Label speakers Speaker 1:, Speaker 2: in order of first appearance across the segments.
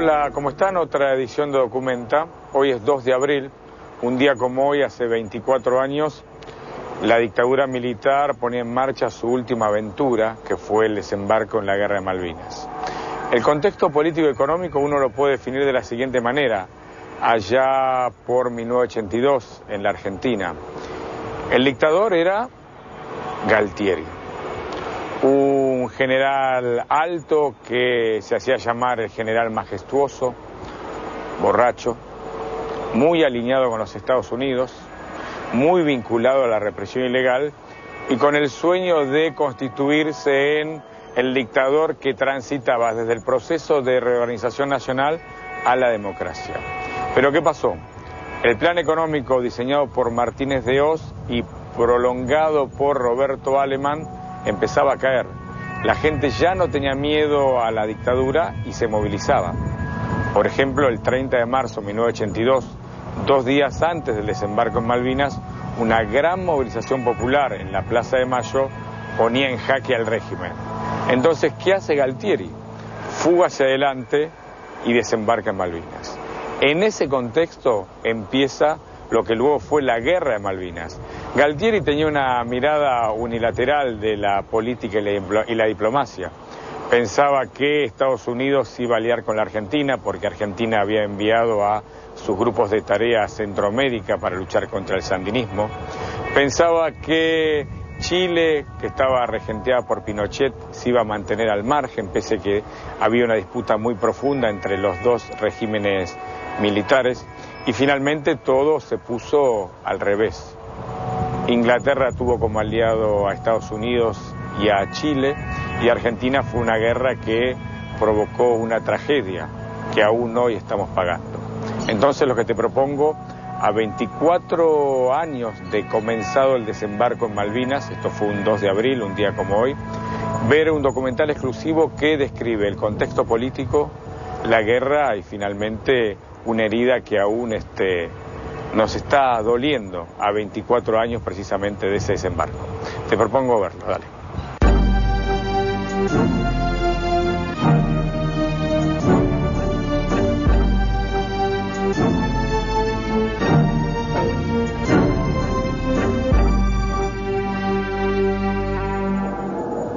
Speaker 1: Hola, ¿cómo están? Otra edición de Documenta. Hoy es 2 de abril, un día como hoy, hace 24 años, la dictadura militar ponía en marcha su última aventura, que fue el desembarco en la Guerra de Malvinas. El contexto político-económico uno lo puede definir de la siguiente manera. Allá por 1982, en la Argentina, el dictador era Galtieri, un general alto que se hacía llamar el general majestuoso, borracho, muy alineado con los Estados Unidos, muy vinculado a la represión ilegal y con el sueño de constituirse en el dictador que transitaba desde el proceso de reorganización nacional a la democracia. Pero ¿qué pasó? El plan económico diseñado por Martínez de Hoz y prolongado por Roberto Alemán empezaba a caer. La gente ya no tenía miedo a la dictadura y se movilizaba. Por ejemplo, el 30 de marzo de 1982, 2 días antes del desembarco en Malvinas, una gran movilización popular en la Plaza de Mayo ponía en jaque al régimen. Entonces, ¿qué hace Galtieri? Fuga hacia adelante y desembarca en Malvinas. En ese contexto empieza lo que luego fue la Guerra de Malvinas. Galtieri tenía una mirada unilateral de la política y la diplomacia. Pensaba que Estados Unidos iba a aliar con la Argentina porque Argentina había enviado a sus grupos de tarea a Centroamérica para luchar contra el sandinismo. Pensaba que Chile, que estaba regenteada por Pinochet, se iba a mantener al margen, pese a que había una disputa muy profunda entre los dos regímenes militares. Y finalmente todo se puso al revés. Inglaterra tuvo como aliado a Estados Unidos y a Chile, y Argentina fue una guerra que provocó una tragedia que aún hoy estamos pagando. Entonces lo que te propongo, a 24 años de comenzado el desembarco en Malvinas, esto fue un 2 de abril, un día como hoy, ver un documental exclusivo que describe el contexto político, la guerra y finalmente una herida que aún nos está doliendo a 24 años precisamente de ese desembarco. Te propongo verlo, dale.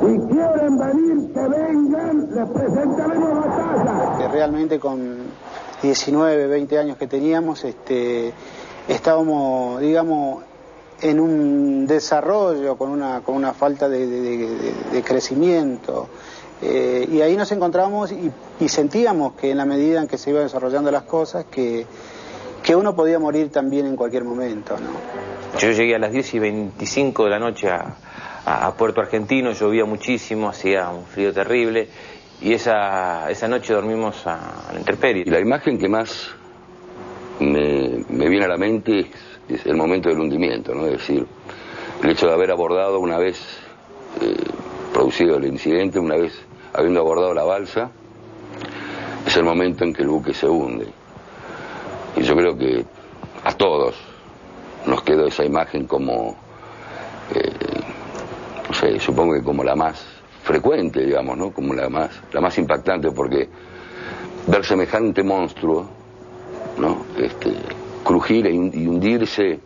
Speaker 2: Si quieren venir, que vengan, les presentaremos batalla.
Speaker 3: Que realmente con 19, 20 años que teníamos, estábamos, digamos, en un desarrollo con una falta de crecimiento. Y ahí nos encontramos y sentíamos que en la medida en que se iban desarrollando las cosas, que uno podía morir también en cualquier momento, ¿no?
Speaker 4: Yo llegué a las 10:25 de la noche a Puerto Argentino, llovía muchísimo, hacía un frío terrible. Y esa noche dormimos a la intemperie.
Speaker 5: Y la imagen que más me viene a la mente es el momento del hundimiento, ¿no? Es decir, el hecho de haber abordado una vez producido el incidente, una vez habiendo abordado la balsa, es el momento en que el buque se hunde. Y yo creo que a todos nos quedó esa imagen como, no sé, supongo que como la más frecuente, digamos, ¿no? Como la más impactante, porque ver semejante monstruo, ¿no? Crujir y hundirse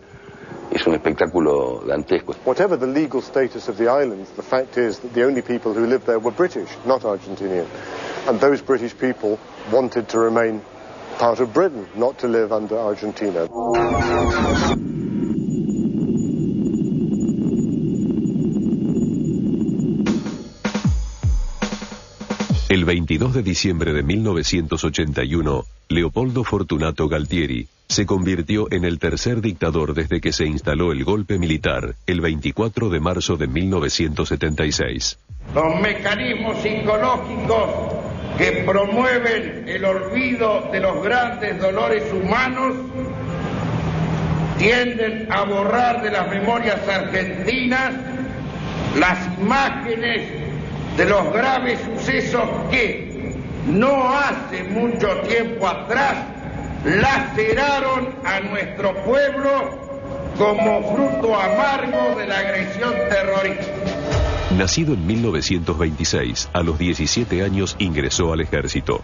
Speaker 5: es un espectáculo dantesco.
Speaker 6: Whatever the legal status of the islands, the fact is that the only people who lived there were British, not Argentinian. And those British people wanted to remain part of Britain, not to live under Argentina.
Speaker 7: El 22 de diciembre de 1981, Leopoldo Fortunato Galtieri se convirtió en el tercer dictador desde que se instaló el golpe militar el 24 de marzo de 1976.
Speaker 8: Los mecanismos psicológicos que promueven el olvido de los grandes dolores humanos tienden a borrar de las memorias argentinas las imágenes de los graves sucesos que no hace mucho tiempo atrás laceraron a nuestro pueblo como fruto amargo de la agresión terrorista.
Speaker 7: Nacido en 1926, a los 17 años ingresó al ejército.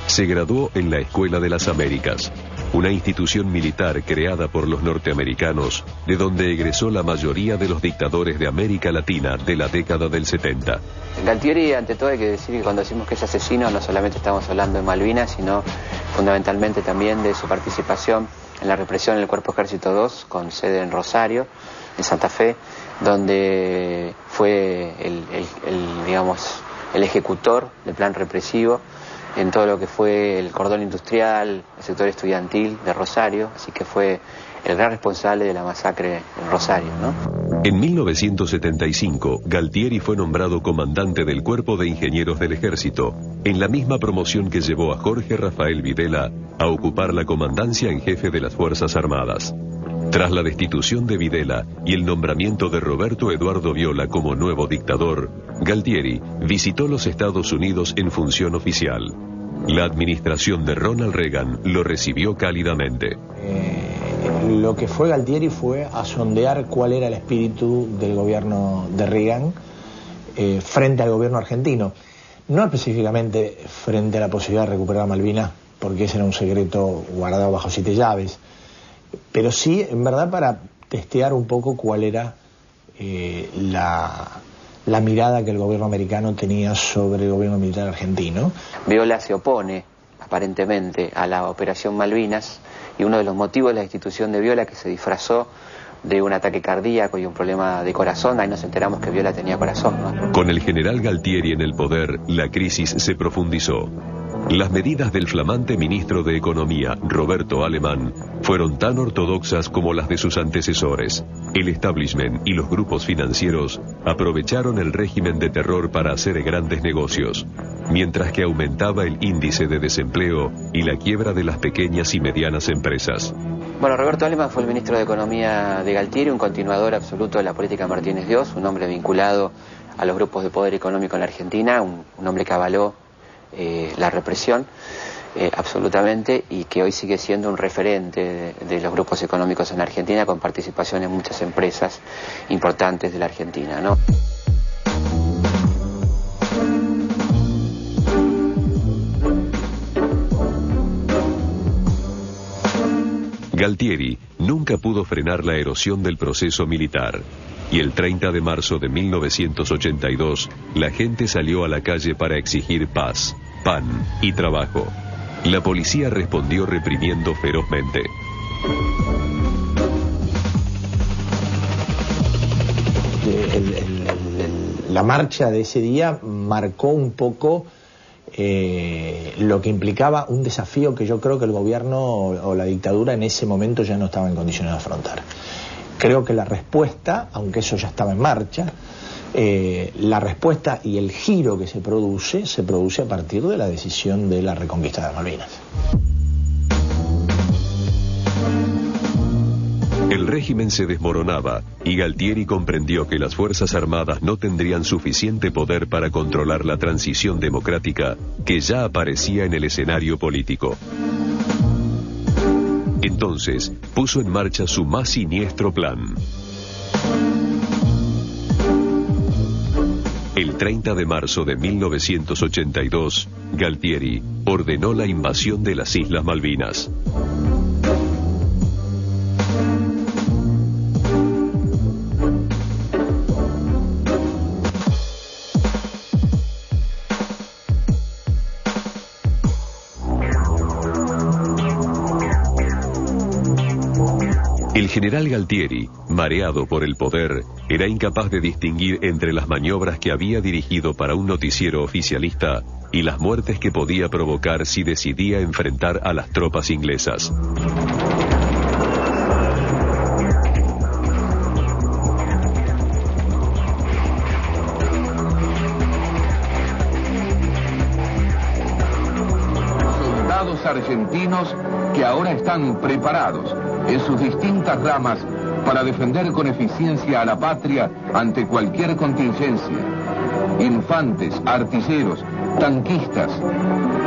Speaker 7: Se graduó en la Escuela de las Américas, una institución militar creada por los norteamericanos, de donde egresó la mayoría de los dictadores de América Latina de la década del 70.
Speaker 9: Galtieri, ante todo, hay que decir que cuando decimos que es asesino, no solamente estamos hablando de Malvinas, sino fundamentalmente también de su participación en la represión en el Cuerpo Ejército II, con sede en Rosario, en Santa Fe, donde fue el ejecutor del plan represivo en todo lo que fue el cordón industrial, el sector estudiantil de Rosario, así que fue el gran responsable de la masacre en Rosario, ¿no?
Speaker 7: En 1975, Galtieri fue nombrado comandante del Cuerpo de Ingenieros del Ejército, en la misma promoción que llevó a Jorge Rafael Videla a ocupar la comandancia en jefe de las Fuerzas Armadas. Tras la destitución de Videla y el nombramiento de Roberto Eduardo Viola como nuevo dictador, Galtieri visitó los Estados Unidos en función oficial. La administración de Ronald Reagan lo recibió cálidamente.
Speaker 10: Lo que fue Galtieri fue a sondear cuál era el espíritu del gobierno de Reagan frente al gobierno argentino. No específicamente frente a la posibilidad de recuperar Malvinas, porque ese era un secreto guardado bajo 7 llaves. Pero sí, en verdad, para testear un poco cuál era la mirada que el gobierno americano tenía sobre el gobierno militar argentino.
Speaker 9: Viola se opone, aparentemente, a la Operación Malvinas, y uno de los motivos de la destitución de Viola, que se disfrazó de un ataque cardíaco y un problema de corazón, ahí nos enteramos que Viola tenía corazón, ¿no?
Speaker 7: Con el general Galtieri en el poder, la crisis se profundizó. Las medidas del flamante ministro de Economía, Roberto Alemán, fueron tan ortodoxas como las de sus antecesores. El establishment y los grupos financieros aprovecharon el régimen de terror para hacer grandes negocios, mientras que aumentaba el índice de desempleo y la quiebra de las pequeñas y medianas empresas.
Speaker 9: Bueno, Roberto Alemán fue el ministro de Economía de Galtieri, un continuador absoluto de la política Martínez Dios, un hombre vinculado a los grupos de poder económico en la Argentina, un hombre que avaló la represión absolutamente, y que hoy sigue siendo un referente de los grupos económicos en la Argentina, con participación en muchas empresas importantes de la Argentina, ¿no?
Speaker 7: Galtieri nunca pudo frenar la erosión del proceso militar, y el 30 de marzo de 1982 la gente salió a la calle para exigir paz, pan y trabajo. La policía respondió reprimiendo ferozmente.
Speaker 10: La marcha de ese día marcó un poco lo que implicaba un desafío que yo creo que el gobierno o la dictadura en ese momento ya no estaba en condiciones de afrontar. Creo que la respuesta, aunque eso ya estaba en marcha, la respuesta y el giro que se produce a partir de la decisión de la reconquista de Malvinas.
Speaker 7: El régimen se desmoronaba y Galtieri comprendió que las Fuerzas Armadas no tendrían suficiente poder para controlar la transición democrática que ya aparecía en el escenario político. Entonces, puso en marcha su más siniestro plan. El 30 de marzo de 1982, Galtieri ordenó la invasión de las Islas Malvinas. El general Galtieri, mareado por el poder, era incapaz de distinguir entre las maniobras que había dirigido para un noticiero oficialista y las muertes que podía provocar si decidía enfrentar a las tropas inglesas.
Speaker 11: Soldados argentinos que ahora están preparados en sus distintas ramas para defender con eficiencia a la patria ante cualquier contingencia. Infantes, artilleros, tanquistas,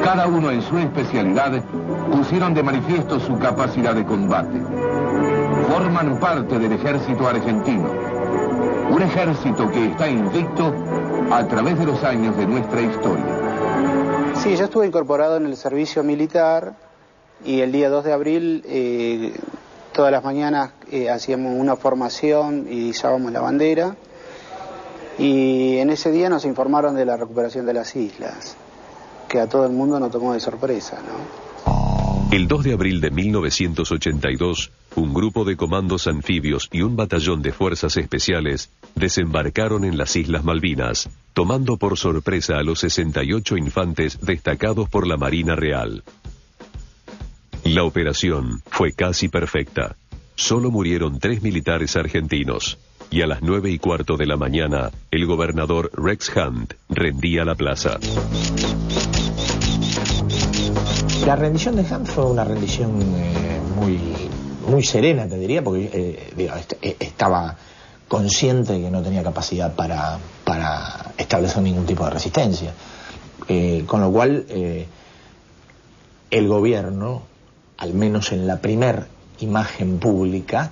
Speaker 11: cada uno en su especialidad, pusieron de manifiesto su capacidad de combate. Forman parte del ejército argentino. Un ejército que está invicto a través de los años de nuestra historia.
Speaker 3: Sí, yo estuve incorporado en el servicio militar y el día 2 de abril todas las mañanas hacíamos una formación y izábamos la bandera, y en ese día nos informaron de la recuperación de las islas, que a todo el mundo nos tomó de sorpresa, ¿no?
Speaker 7: El 2 de abril de 1982, un grupo de comandos anfibios y un batallón de fuerzas especiales desembarcaron en las Islas Malvinas, tomando por sorpresa a los 68 infantes destacados por la Marina Real. La operación fue casi perfecta. Solo murieron 3 militares argentinos, y a las 9:15 de la mañana, el gobernador Rex Hunt rendía la plaza.
Speaker 10: La rendición de Hunt fue una rendición muy serena, te diría, porque estaba consciente de que no tenía capacidad para establecer ningún tipo de resistencia. Con lo cual, el gobierno, al menos en la primer imagen pública,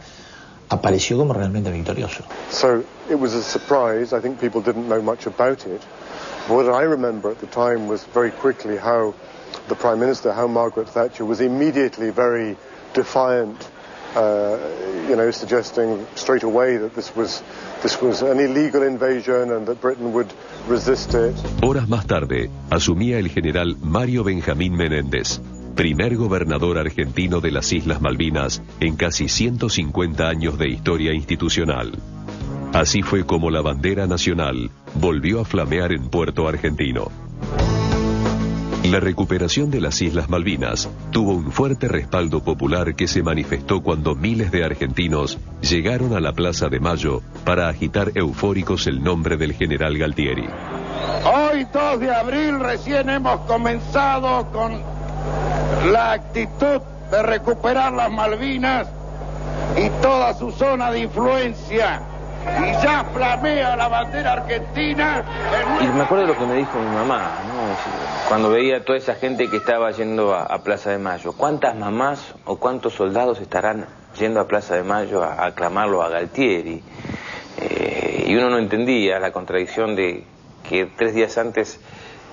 Speaker 10: apareció como realmente victorioso.
Speaker 6: So it was a surprise. I think people didn't know much about it. What I remember at the time was very quickly how the Prime Minister, how Margaret Thatcher was immediately very defiant, suggesting straight away that this was an illegal invasion and that Britain would resist it.
Speaker 7: Horas más tarde, asumía el general Mario Benjamín Menéndez, primer gobernador argentino de las Islas Malvinas en casi 150 años de historia institucional. Así fue como la bandera nacional volvió a flamear en Puerto Argentino. La recuperación de las Islas Malvinas tuvo un fuerte respaldo popular que se manifestó cuando miles de argentinos llegaron a la Plaza de Mayo para agitar eufóricos el nombre del general Galtieri.
Speaker 8: Hoy, 2 de abril, recién hemos comenzado con la actitud de recuperar las Malvinas y toda su zona de influencia, y ya flamea la bandera argentina.
Speaker 4: Y me acuerdo de lo que me dijo mi mamá, ¿no? Cuando veía toda esa gente que estaba yendo a Plaza de Mayo. ¿Cuántas mamás o cuántos soldados estarán yendo a Plaza de Mayo a aclamarlo a Galtieri? Y uno no entendía la contradicción de que 3 días antes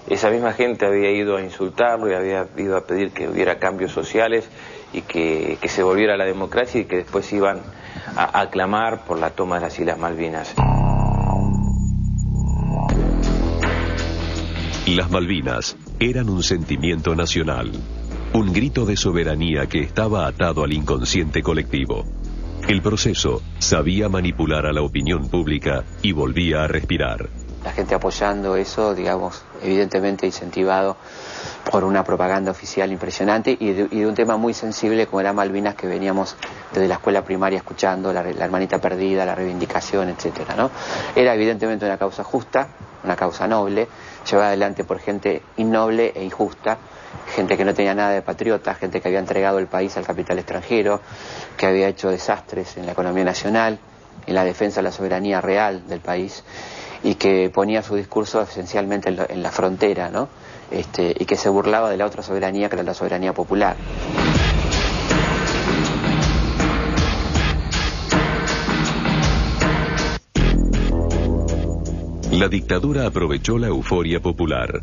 Speaker 4: esa misma gente había ido a insultarlo y había ido a pedir que hubiera cambios sociales y que se volviera a la democracia, y que después iban a aclamar por la toma de las Islas Malvinas.
Speaker 7: Las Malvinas eran un sentimiento nacional, un grito de soberanía que estaba atado al inconsciente colectivo. El proceso sabía manipular a la opinión pública y volvía a respirar.
Speaker 9: La gente apoyando eso, digamos, evidentemente incentivado por una propaganda oficial impresionante y de un tema muy sensible como era Malvinas, que veníamos desde la escuela primaria escuchando, la hermanita perdida, la reivindicación, etcétera, ¿no? Era evidentemente una causa justa, una causa noble, llevada adelante por gente innoble e injusta, gente que no tenía nada de patriota, gente que había entregado el país al capital extranjero, que había hecho desastres en la economía nacional, en la defensa de la soberanía real del país, y que ponía su discurso esencialmente en la frontera, ¿no? Y que se burlaba de la otra soberanía, que era la soberanía popular.
Speaker 7: La dictadura aprovechó la euforia popular.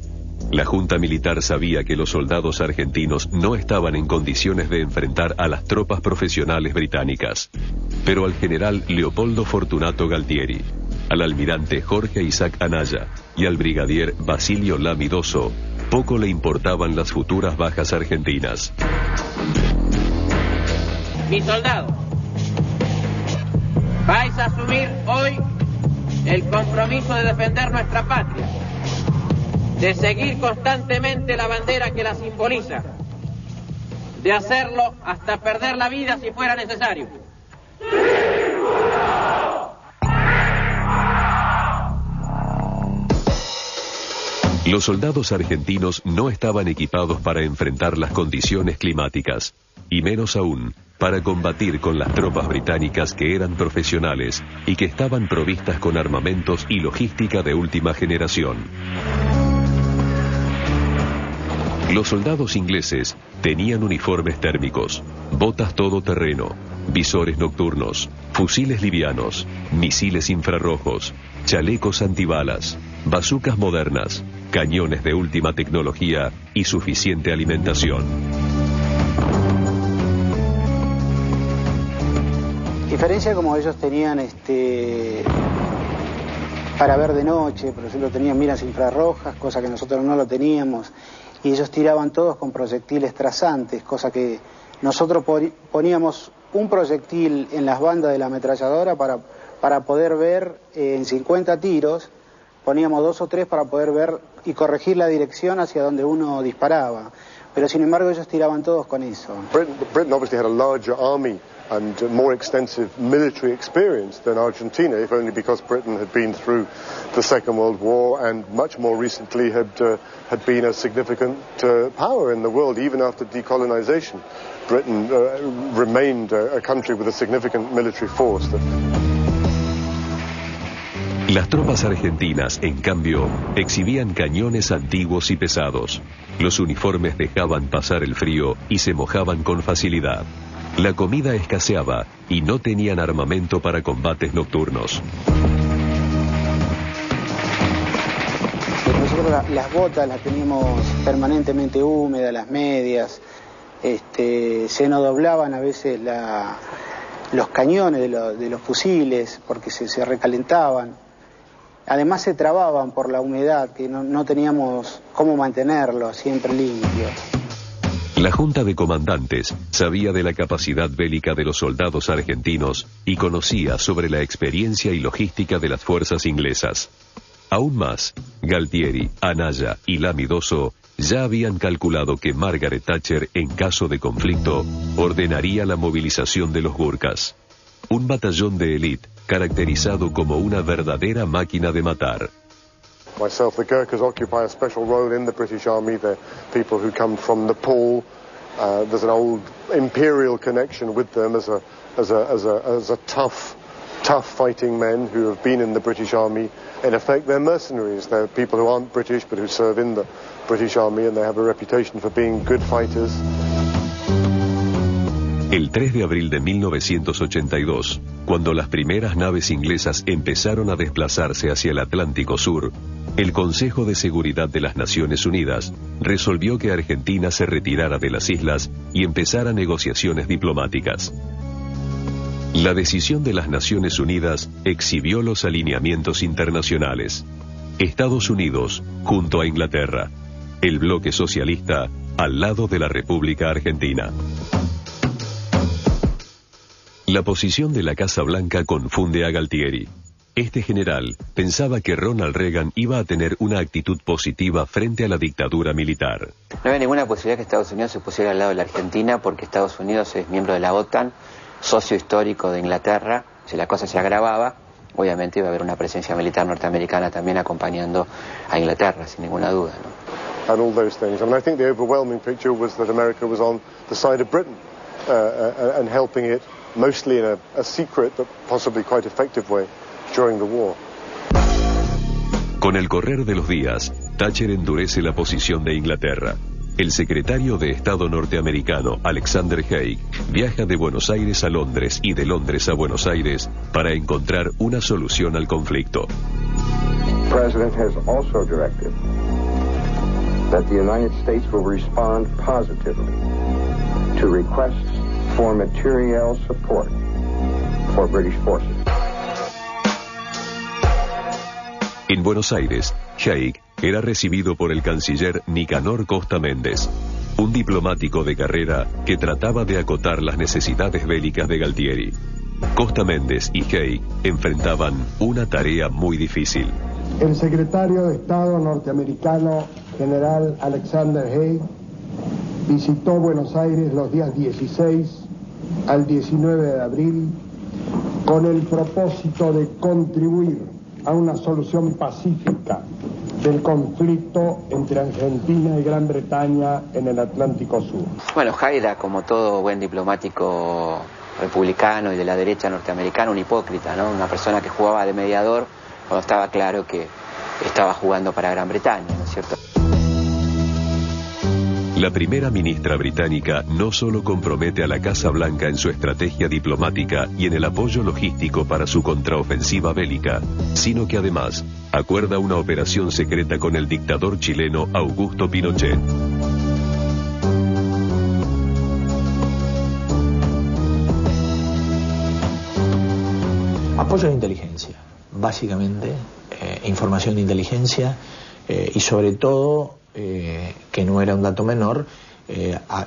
Speaker 7: La junta militar sabía que los soldados argentinos no estaban en condiciones de enfrentar a las tropas profesionales británicas. Pero al general Leopoldo Fortunato Galtieri, al almirante Jorge Isaac Anaya y al brigadier Basilio Lamidoso poco le importaban las futuras bajas argentinas.
Speaker 12: Mis soldados, vais a asumir hoy el compromiso de defender nuestra patria, de seguir constantemente la bandera que la simboliza, de hacerlo hasta perder la vida si fuera necesario.
Speaker 7: Los soldados argentinos no estaban equipados para enfrentar las condiciones climáticas, y menos aún para combatir con las tropas británicas, que eran profesionales y que estaban provistas con armamentos y logística de última generación. Los soldados ingleses tenían uniformes térmicos, botas todoterreno, visores nocturnos, fusiles livianos, misiles infrarrojos, chalecos antibalas, bazucas modernas, cañones de última tecnología y suficiente alimentación.
Speaker 3: Diferencia como ellos tenían para ver de noche, por ejemplo tenían miras infrarrojas, cosa que nosotros no lo teníamos, y ellos tiraban todos con proyectiles trazantes, cosa que nosotros poníamos un proyectil en las bandas de la ametralladora para poder ver en 50 tiros, poníamos 2 o 3 para poder ver y corregir la dirección hacia donde uno disparaba, pero sin embargo ellos tiraban todos con eso.
Speaker 6: Britain obviously had a larger army and more extensive military experience than Argentina, if only because Britain had been through the Second World War and much more recently had been a significant power in the world. Even after decolonization, Britain remained a country with a significant military force.
Speaker 7: Las tropas argentinas, en cambio, exhibían cañones antiguos y pesados. Los uniformes dejaban pasar el frío y se mojaban con facilidad. La comida escaseaba y no tenían armamento para combates nocturnos.
Speaker 3: Nosotros las botas las teníamos permanentemente húmedas, las medias, se nos doblaban a veces los cañones de los fusiles porque se recalentaban. Además se trababan por la humedad, que no teníamos cómo mantenerlos siempre limpios.
Speaker 7: La Junta de Comandantes sabía de la capacidad bélica de los soldados argentinos y conocía sobre la experiencia y logística de las fuerzas inglesas. Aún más, Galtieri, Anaya y Lamidoso ya habían calculado que Margaret Thatcher, en caso de conflicto, ordenaría la movilización de los Gurkhas, un batallón de élite caracterizado como una verdadera máquina de matar.
Speaker 6: Myself, the Gurkhas occupy a special role in the British Army. They're people who come from Nepal. There's an old imperial connection with them as a tough fighting men who have been in the British Army. In effect, they're mercenaries. They're people who aren't British but who serve in the British Army, and they have a reputation for being good fighters.
Speaker 7: El 3 de abril de 1982, cuando las primeras naves inglesas empezaron a desplazarse hacia el Atlántico Sur, el Consejo de Seguridad de las Naciones Unidas resolvió que Argentina se retirara de las islas y empezara negociaciones diplomáticas. La decisión de las Naciones Unidas exhibió los alineamientos internacionales. Estados Unidos junto a Inglaterra, el bloque socialista al lado de la República Argentina. La posición de la Casa Blanca confunde a Galtieri. Este general pensaba que Ronald Reagan iba a tener una actitud positiva frente a la dictadura militar.
Speaker 9: No había ninguna posibilidad que Estados Unidos se pusiera al lado de la Argentina porque Estados Unidos es miembro de la OTAN, socio histórico de Inglaterra. Si la cosa se agravaba, obviamente iba a haber una presencia militar norteamericana también acompañando a Inglaterra, sin ninguna duda, ¿no?
Speaker 6: And all those things. I mean, I think the overwhelming picture was that America was on the side of Britain and helping it mostly in a secret but possibly quite effective way during the war.
Speaker 7: Con el correr de los días, Thatcher endurece la posición de Inglaterra. El secretario de Estado norteamericano, Alexander Haig, viaja de Buenos Aires a Londres y de Londres a Buenos Aires para encontrar una solución al conflicto.
Speaker 13: The President has also directed that the United States will respond positively to requests for material support for British forces.
Speaker 7: En Buenos Aires, Haig era recibido por el canciller Nicanor Costa Méndez, un diplomático de carrera que trataba de acotar las necesidades bélicas de Galtieri. Costa Méndez y Haig enfrentaban una tarea muy difícil.
Speaker 2: El secretario de Estado norteamericano, general Alexander Haig, visitó Buenos Aires los días 16 al 19 de abril con el propósito de contribuir a una solución pacífica del conflicto entre Argentina y Gran Bretaña en el Atlántico Sur.
Speaker 9: Bueno, Haig era, como todo buen diplomático republicano y de la derecha norteamericana, un hipócrita, ¿no? Una persona que jugaba de mediador cuando estaba claro que estaba jugando para Gran Bretaña, ¿no es cierto?
Speaker 7: la primera ministra británica no solo compromete a la Casa Blanca en su estrategia diplomática y en el apoyo logístico para su contraofensiva bélica, sino que además acuerda una operación secreta con el dictador chileno Augusto Pinochet.
Speaker 10: Apoyo de inteligencia, básicamente, información de inteligencia y sobre todo, que no era un dato menor,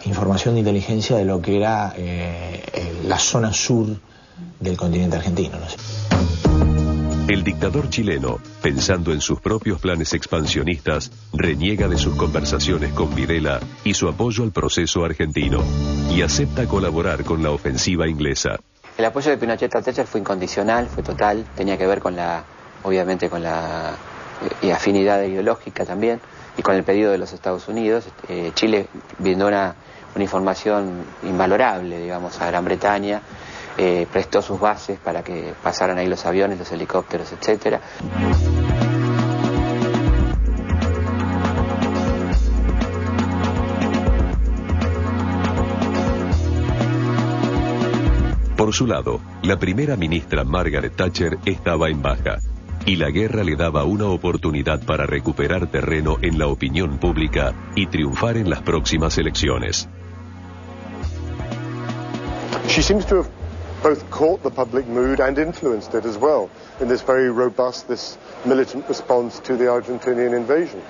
Speaker 10: información de inteligencia de lo que era la zona sur del continente argentino. ¿No sé?
Speaker 7: El dictador chileno, pensando en sus propios planes expansionistas, reniega de sus conversaciones con Videla y su apoyo al proceso argentino, y acepta colaborar con la ofensiva inglesa.
Speaker 9: El apoyo de Pinochet a Thatcher fue incondicional, fue total, tenía que ver con obviamente con la afinidad ideológica también, y con el pedido de los Estados Unidos. Chile brindó una información invalorable, digamos, a Gran Bretaña, prestó sus bases para que pasaran ahí los aviones, los helicópteros, etcétera.
Speaker 7: Por su lado, la primera ministra Margaret Thatcher estaba en baja, y la guerra le daba una oportunidad para recuperar terreno en la opinión pública y triunfar en las próximas elecciones.
Speaker 6: She seems to have both caught the public mood and influenced it as well in this very robust, this militant response to the Argentinian invasion.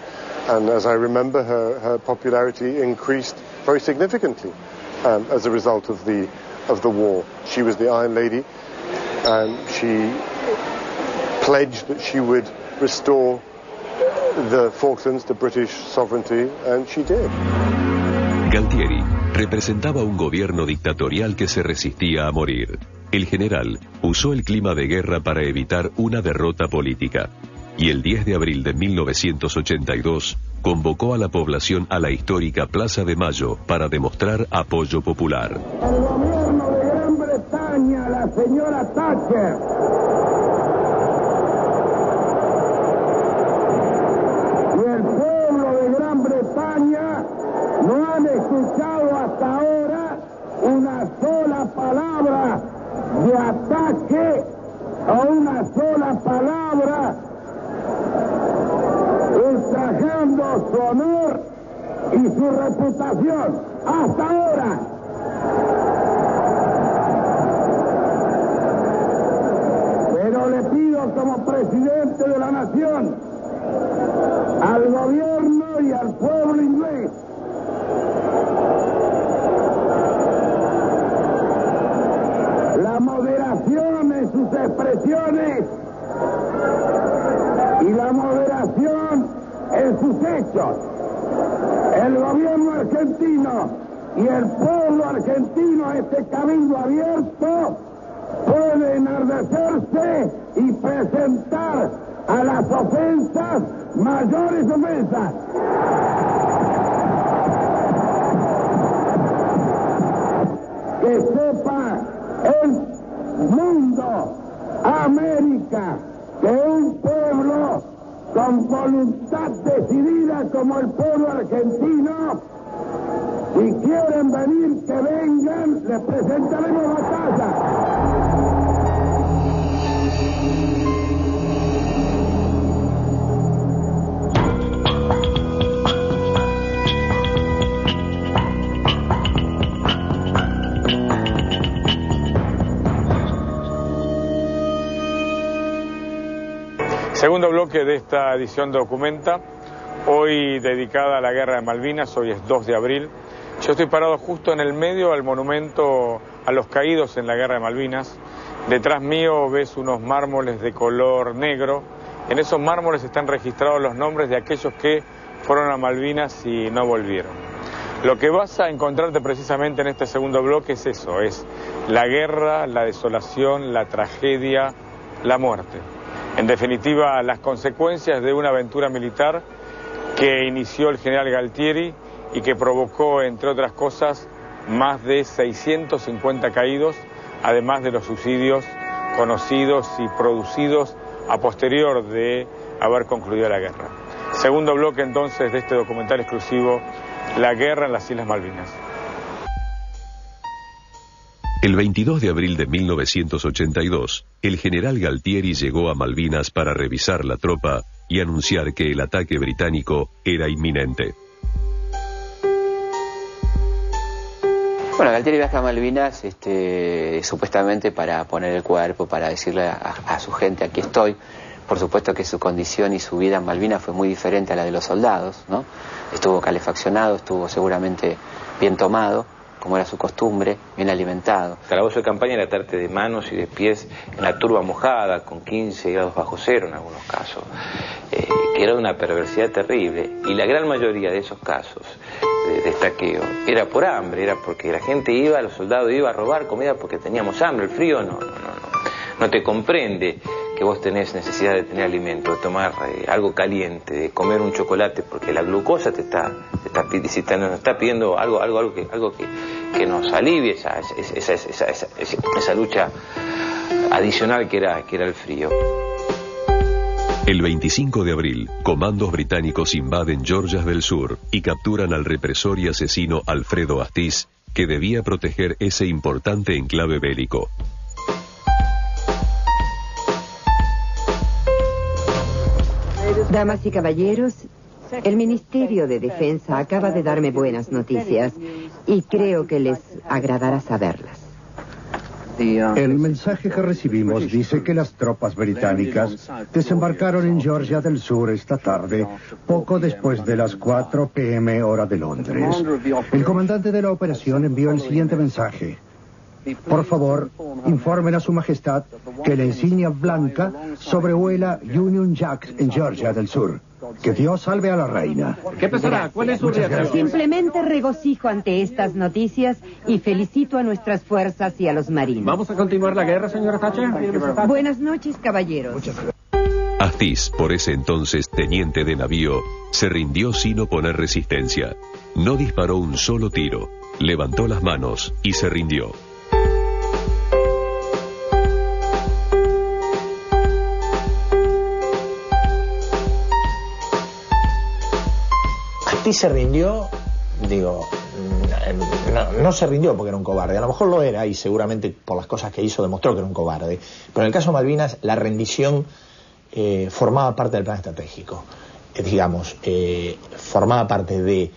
Speaker 6: And as I remember, her popularity increased very significantly as a result of the war. She was the Iron Lady, and she pledged that she would restore the Falklands to British sovereignty, and she did.
Speaker 7: Galtieri representaba un gobierno dictatorial que se resistía a morir. El general usó el clima de guerra para evitar una derrota política, y el 10 de abril de 1982 convocó a la población a la histórica Plaza de Mayo para demostrar apoyo popular.
Speaker 8: El gobierno de Gran Bretaña, la señora Thatcher, y el pueblo de Gran Bretaña no han escuchado hasta ahora una sola palabra de ataque o una sola palabra ultrajando su honor y su reputación. Hasta ahora. Pero le pido como presidente de la nación al gobierno y al pueblo inglés la moderación en sus expresiones y la moderación en sus hechos. El gobierno argentino y el pueblo argentino, este cabildo abierto, puede enardecerse y presentar a las ofensas mayores ofensas. Que sepa el mundo, América, que un pueblo con voluntad decidida como el pueblo argentino, si quieren venir, que vengan, les presentaremos batalla.
Speaker 1: Segundo bloque de esta edición de Documenta, hoy dedicada a la Guerra de Malvinas, hoy es 2 de abril. Yo estoy parado justo en el medio del monumento a los caídos en la Guerra de Malvinas. Detrás mío ves unos mármoles de color negro. En esos mármoles están registrados los nombres de aquellos que fueron a Malvinas y no volvieron. Lo que vas a encontrarte precisamente en este segundo bloque es eso, es la guerra, la desolación, la tragedia, la muerte. En definitiva, las consecuencias de una aventura militar que inició el general Galtieri y que provocó, entre otras cosas, más de 650 caídos, además de los suicidios conocidos y producidos a posterior de haber concluido la guerra. Segundo bloque entonces de este documental exclusivo la guerra en las Islas Malvinas.
Speaker 7: El 22 de abril de 1982, el general Galtieri llegó a Malvinas para revisar la tropa y anunciar que el ataque británico era inminente.
Speaker 9: Bueno, Galtieri viaja a Malvinas supuestamente para poner el cuerpo, para decirle a su gente, aquí estoy. Por supuesto que su condición y su vida en Malvinas fue muy diferente a la de los soldados, ¿no? Estuvo calefaccionado, estuvo seguramente bien tomado, como era su costumbre, bien alimentado.
Speaker 4: Calabozo de campaña era atarte de manos y de pies en la turba mojada, con 15 grados bajo cero en algunos casos, que era una perversidad terrible. Y la gran mayoría de esos casos de estaqueo era por hambre, era porque la gente iba, los soldados iban a robar comida porque teníamos hambre. El frío no te comprende que vos tenés necesidad de tener alimento, de tomar algo caliente, de comer un chocolate, porque la glucosa nos está pidiendo algo que nos alivie esa lucha adicional que era el frío.
Speaker 7: El 25 de abril, comandos británicos invaden Georgias del Sur y capturan al represor y asesino Alfredo Astiz, que debía proteger ese importante enclave bélico.
Speaker 14: Damas y caballeros, el Ministerio de Defensa acaba de darme buenas noticias y creo que les agradará saberlas.
Speaker 15: El mensaje que recibimos dice que las tropas británicas desembarcaron en Georgia del Sur esta tarde, poco después de las 4 p.m. hora de Londres. El comandante de la operación envió el siguiente mensaje. Por favor, informen a su majestad que la insignia blanca sobrevuela Union Jack en Georgia del Sur. Que Dios salve a la reina.
Speaker 16: ¿Qué pasará? ¿Cuál es su reacción?
Speaker 14: Simplemente regocijo ante estas noticias y felicito a nuestras fuerzas y a los marinos.
Speaker 16: ¿Vamos a continuar la guerra, señora Thatcher?
Speaker 14: Buenas noches, caballeros.
Speaker 7: Astiz, por ese entonces teniente de navío, se rindió sin oponer resistencia. No disparó un solo tiro, levantó las manos y se rindió.
Speaker 10: Astiz se rindió, no se rindió porque era un cobarde, a lo mejor lo era y seguramente por las cosas que hizo demostró que era un cobarde, pero en el caso de Malvinas la rendición formaba parte del plan estratégico, formaba parte de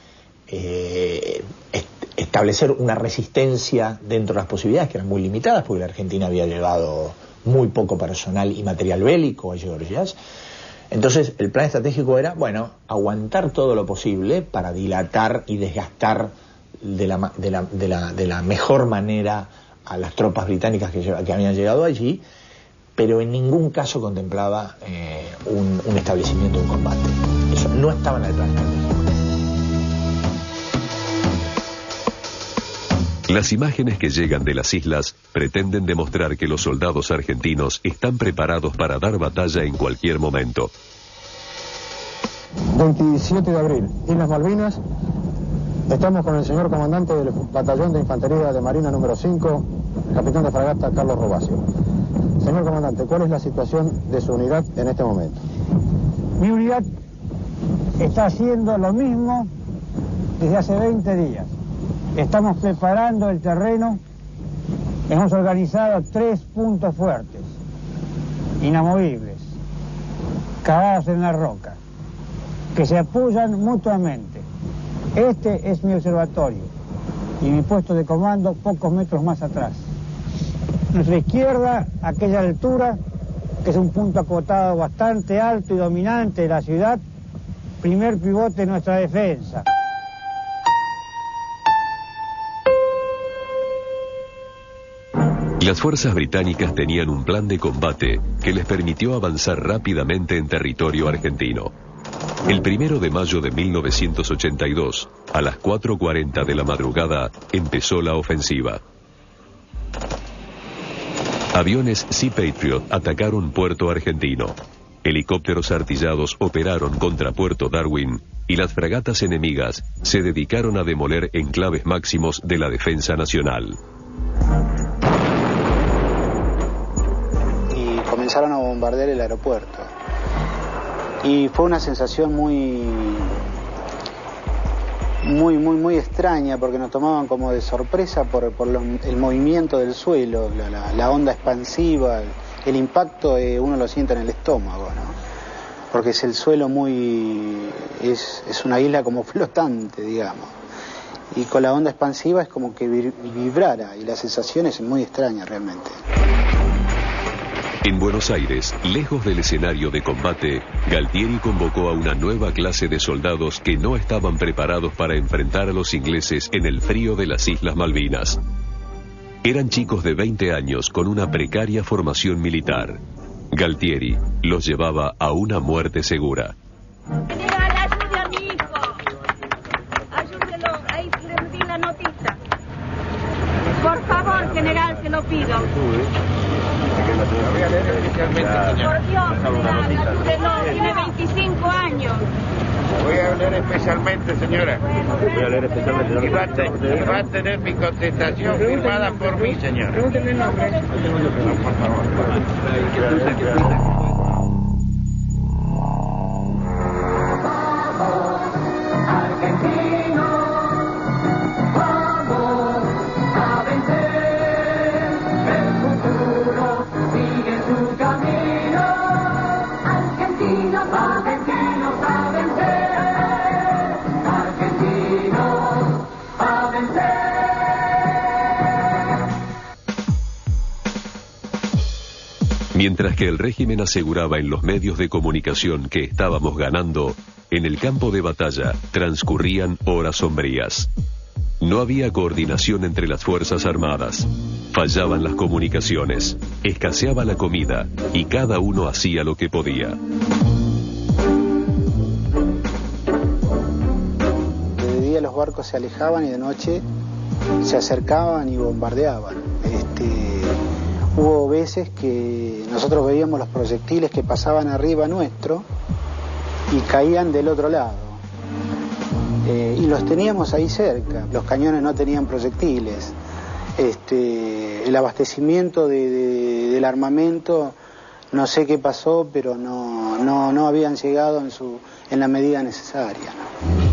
Speaker 10: establecer una resistencia dentro de las posibilidades que eran muy limitadas porque la Argentina había llevado muy poco personal y material bélico a Georgia. Entonces el plan estratégico era, aguantar todo lo posible para dilatar y desgastar de la mejor manera a las tropas británicas que habían llegado allí, pero en ningún caso contemplaba un establecimiento de un combate. Eso no estaba en el plan estratégico.
Speaker 7: Las imágenes que llegan de las islas pretenden demostrar que los soldados argentinos están preparados para dar batalla en cualquier momento.
Speaker 2: 27 de abril, Islas Malvinas. Estamos con el señor comandante del Batallón de Infantería de Marina número 5, capitán de fragata Carlos Robacio. Señor comandante, ¿cuál es la situación de su unidad en este momento?
Speaker 17: Mi unidad está haciendo lo mismo desde hace 20 días. Estamos preparando el terreno, hemos organizado 3 puntos fuertes, inamovibles, cavados en la roca, que se apoyan mutuamente. Este es mi observatorio y mi puesto de comando pocos metros más atrás. A nuestra izquierda, aquella altura, que es un punto acotado bastante alto y dominante de la ciudad, primer pivote de nuestra defensa.
Speaker 7: Las fuerzas británicas tenían un plan de combate que les permitió avanzar rápidamente en territorio argentino. El 1 de mayo de 1982, a las 4:40 de la madrugada, empezó la ofensiva. Aviones Sea Patriot atacaron Puerto Argentino. Helicópteros artillados operaron contra Puerto Darwin y las fragatas enemigas se dedicaron a demoler enclaves máximos de la defensa nacional.
Speaker 3: Comenzaron a bombardear el aeropuerto y fue una sensación muy muy extraña, porque nos tomaban como de sorpresa por el movimiento del suelo, la onda expansiva, el impacto uno lo siente en el estómago, ¿no? Porque es el suelo es una isla como flotante, digamos, y con la onda expansiva es como que vibrara, y la sensación es muy extraña realmente.
Speaker 7: En Buenos Aires, lejos del escenario de combate, Galtieri convocó a una nueva clase de soldados que no estaban preparados para enfrentar a los ingleses en el frío de las Islas Malvinas. Eran chicos de 20 años con una precaria formación militar. Galtieri los llevaba a una muerte segura.
Speaker 18: Ayude a mi hijo. Ayúdelo. Ahí le di la notita. Por favor, general, se lo pido. Por Dios, ayúdelo. Tiene 25 años.
Speaker 8: Voy a leer especialmente, señora. Voy a leer especialmente. Y va a tener mi contestación firmada por mí, señora. Pregúnteme el nombre. No, por favor.
Speaker 7: Mientras que el régimen aseguraba en los medios de comunicación que estábamos ganando, en el campo de batalla transcurrían horas sombrías. No había coordinación entre las Fuerzas Armadas. Fallaban las comunicaciones, escaseaba la comida y cada uno hacía lo que podía.
Speaker 3: De día los barcos se alejaban y de noche se acercaban y bombardeaban. Hubo veces que nosotros veíamos los proyectiles que pasaban arriba nuestro y caían del otro lado. Y los teníamos ahí cerca. Los cañones no tenían proyectiles. El abastecimiento del armamento, no sé qué pasó, pero no habían llegado en la medida necesaria, ¿no?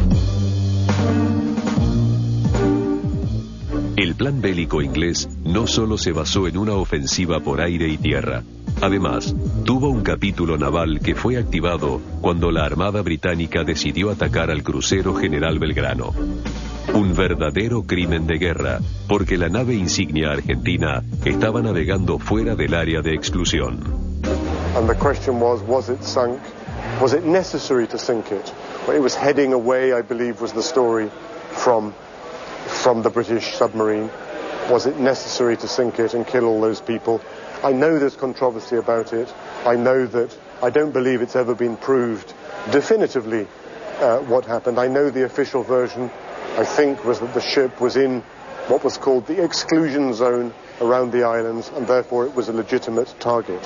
Speaker 7: El plan bélico inglés no solo se basó en una ofensiva por aire y tierra. Además, tuvo un capítulo naval que fue activado cuando la Armada Británica decidió atacar al crucero General Belgrano. Un verdadero crimen de guerra, porque la nave insignia argentina estaba navegando fuera del área de exclusión.
Speaker 6: And the question was it sunk? Was it necessary to sink it? When it was heading away, I believe, was the story from the British submarine. Was it necessary to sink it and kill all those people? I know there's controversy about it. I know that I don't believe it's ever been proved definitively what happened. I know the official version, I think, was that the ship was in what was called the exclusion zone around the islands, and therefore it was a legitimate target.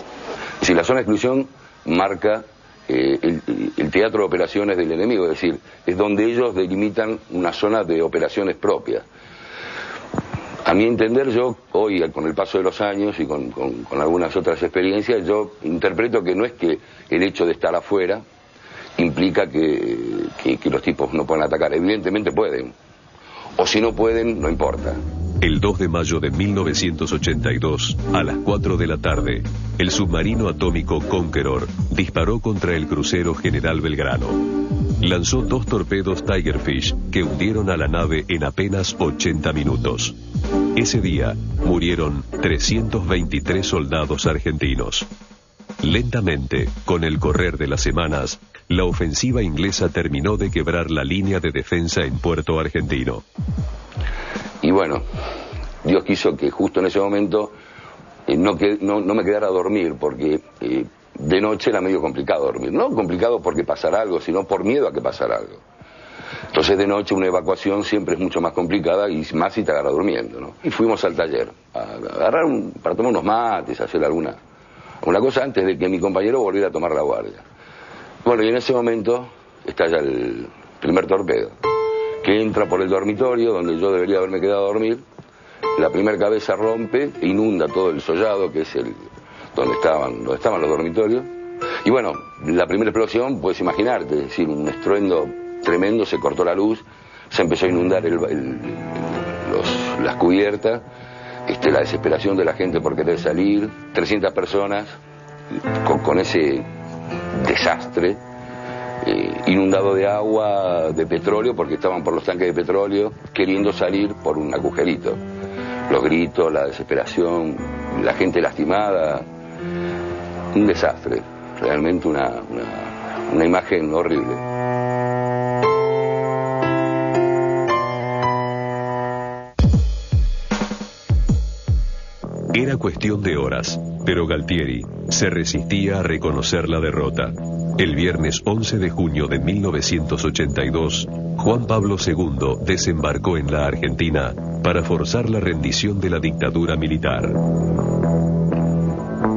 Speaker 5: Si la zona de exclusión marca el teatro de operaciones del enemigo, es decir, es donde ellos delimitan una zona de operaciones propia. A mi entender, yo hoy, con el paso de los años y con algunas otras experiencias, yo interpreto que no es que el hecho de estar afuera implica que los tipos no pueden atacar. Evidentemente pueden, o si no pueden, no importa.
Speaker 7: El 2 de mayo de 1982, a las 4 de la tarde, el submarino atómico Conqueror disparó contra el crucero General Belgrano. Lanzó 2 torpedos Tigerfish que hundieron a la nave en apenas 80 minutos. Ese día murieron 323 soldados argentinos. Lentamente, con el correr de las semanas, la ofensiva inglesa terminó de quebrar la línea de defensa en Puerto Argentino.
Speaker 5: Y bueno, Dios quiso que justo en ese momento no me quedara a dormir, porque de noche era medio complicado dormir. No complicado porque pasara algo, sino por miedo a que pasara algo. Entonces de noche una evacuación siempre es mucho más complicada, y más si te agarra durmiendo, ¿no? Y fuimos al taller a agarrar para tomar unos mates, a hacer alguna cosa antes de que mi compañero volviera a tomar la guardia. Bueno, y en ese momento estalla el primer torpedo, que entra por el dormitorio donde yo debería haberme quedado a dormir. La primera cabeza rompe e inunda todo el sollado, que es donde estaban los dormitorios. Y bueno, la primera explosión, puedes imaginarte, es decir, un estruendo tremendo, se cortó la luz, se empezó a inundar las cubiertas, la desesperación de la gente por querer salir, 300 personas con ese desastre, inundado de agua, de petróleo, porque estaban por los tanques de petróleo, queriendo salir por un agujerito. Los gritos, la desesperación, la gente lastimada, un desastre, realmente una imagen horrible.
Speaker 7: Era cuestión de horas, pero Galtieri se resistía a reconocer la derrota. El viernes 11 de junio de 1982, Juan Pablo II desembarcó en la Argentina para forzar la rendición de la dictadura militar.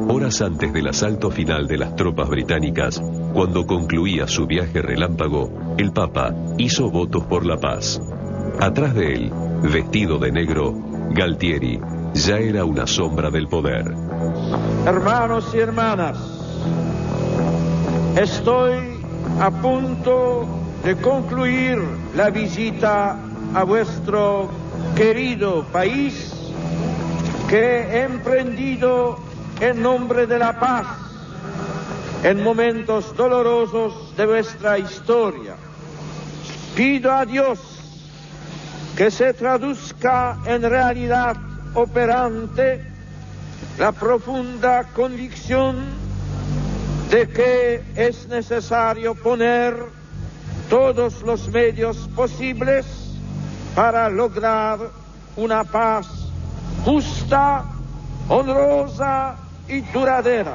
Speaker 7: Horas antes del asalto final de las tropas británicas, cuando concluía su viaje relámpago, el Papa hizo votos por la paz. Atrás de él, vestido de negro, Galtieri ya era una sombra del poder.
Speaker 12: Hermanos y hermanas, estoy a punto de concluir la visita a vuestro querido país que he emprendido en nombre de la paz en momentos dolorosos de vuestra historia. Pido a Dios que se traduzca en realidad operante la profunda convicción de que es necesario poner todos los medios posibles para lograr una paz justa, honrosa y duradera.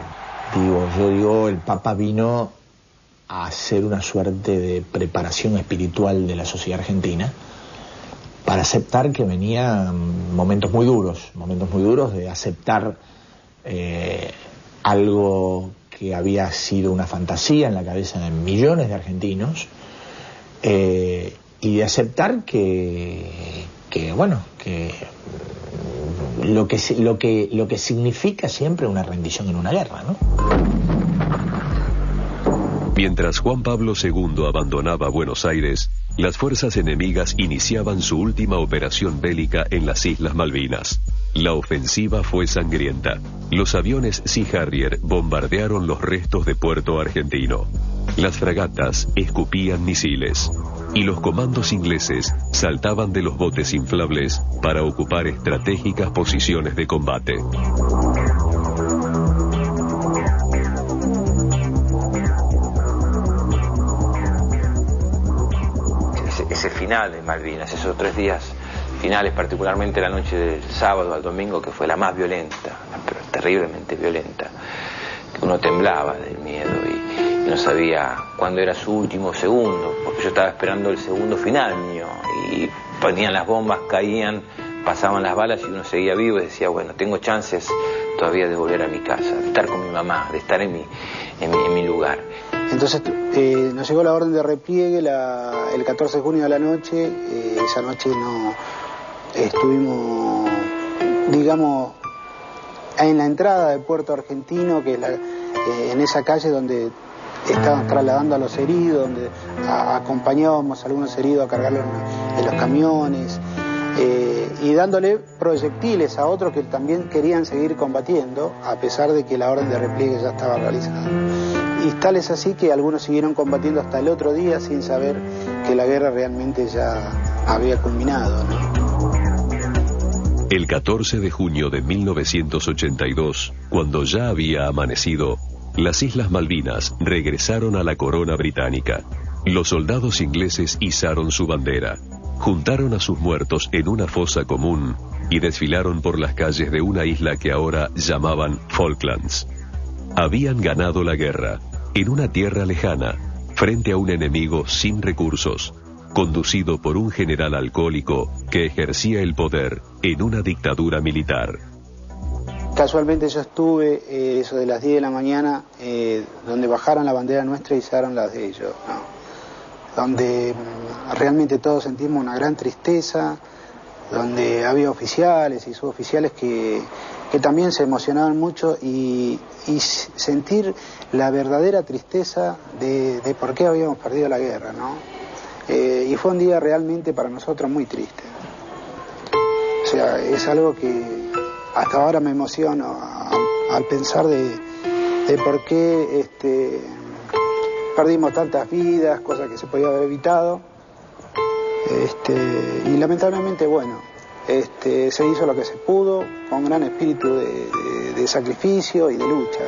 Speaker 10: Yo digo, el Papa vino a hacer una suerte de preparación espiritual de la sociedad argentina para aceptar que venían momentos muy duros de aceptar algo que había sido una fantasía en la cabeza de millones de argentinos, y de aceptar que lo que significa siempre una rendición en una guerra, ¿no?
Speaker 7: Mientras Juan Pablo II abandonaba Buenos Aires, las fuerzas enemigas iniciaban su última operación bélica en las Islas Malvinas. La ofensiva fue sangrienta. Los aviones Sea Harrier bombardearon los restos de Puerto Argentino. Las fragatas escupían misiles. Y los comandos ingleses saltaban de los botes inflables para ocupar estratégicas posiciones de combate.
Speaker 4: Ese final de Malvinas, esos 3 días finales, particularmente la noche del sábado al domingo, que fue la más violenta, pero terriblemente violenta, que uno temblaba del miedo y no sabía cuándo era su último segundo, porque yo estaba esperando el segundo final mío, y ponían las bombas, caían, pasaban las balas y uno seguía vivo y decía, bueno, tengo chances todavía de volver a mi casa, de estar con mi mamá, de estar en mi lugar.
Speaker 3: Entonces nos llegó la orden de repliegue el 14 de junio a la noche. Esa noche no estuvimos, digamos, en la entrada de Puerto Argentino, que es en esa calle donde estaban trasladando a los heridos, donde acompañábamos a algunos heridos a cargarlos en los camiones, y dándole proyectiles a otros que también querían seguir combatiendo, a pesar de que la orden de repliegue ya estaba realizada. Y tal es así que algunos siguieron combatiendo hasta el otro día sin saber que la guerra realmente ya había culminado, ¿no?
Speaker 7: El 14 de junio de 1982, cuando ya había amanecido, las Islas Malvinas regresaron a la corona británica. Los soldados ingleses izaron su bandera, juntaron a sus muertos en una fosa común y desfilaron por las calles de una isla que ahora llamaban Falklands. Habían ganado la guerra, en una tierra lejana, frente a un enemigo sin recursos, conducido por un general alcohólico que ejercía el poder en una dictadura militar.
Speaker 3: Casualmente yo estuve, eso de las 10 de la mañana, donde bajaron la bandera nuestra y izaron las de ellos, ¿no? Donde realmente todos sentimos una gran tristeza, donde había oficiales y suboficiales que también se emocionaban mucho y sentir la verdadera tristeza de por qué habíamos perdido la guerra, ¿no? Y fue un día realmente para nosotros muy triste. O sea, es algo que hasta ahora me emociono al pensar de por qué perdimos tantas vidas, cosas que se podía haber evitado. Y lamentablemente, bueno, se hizo lo que se pudo, con gran espíritu de sacrificio y de lucha.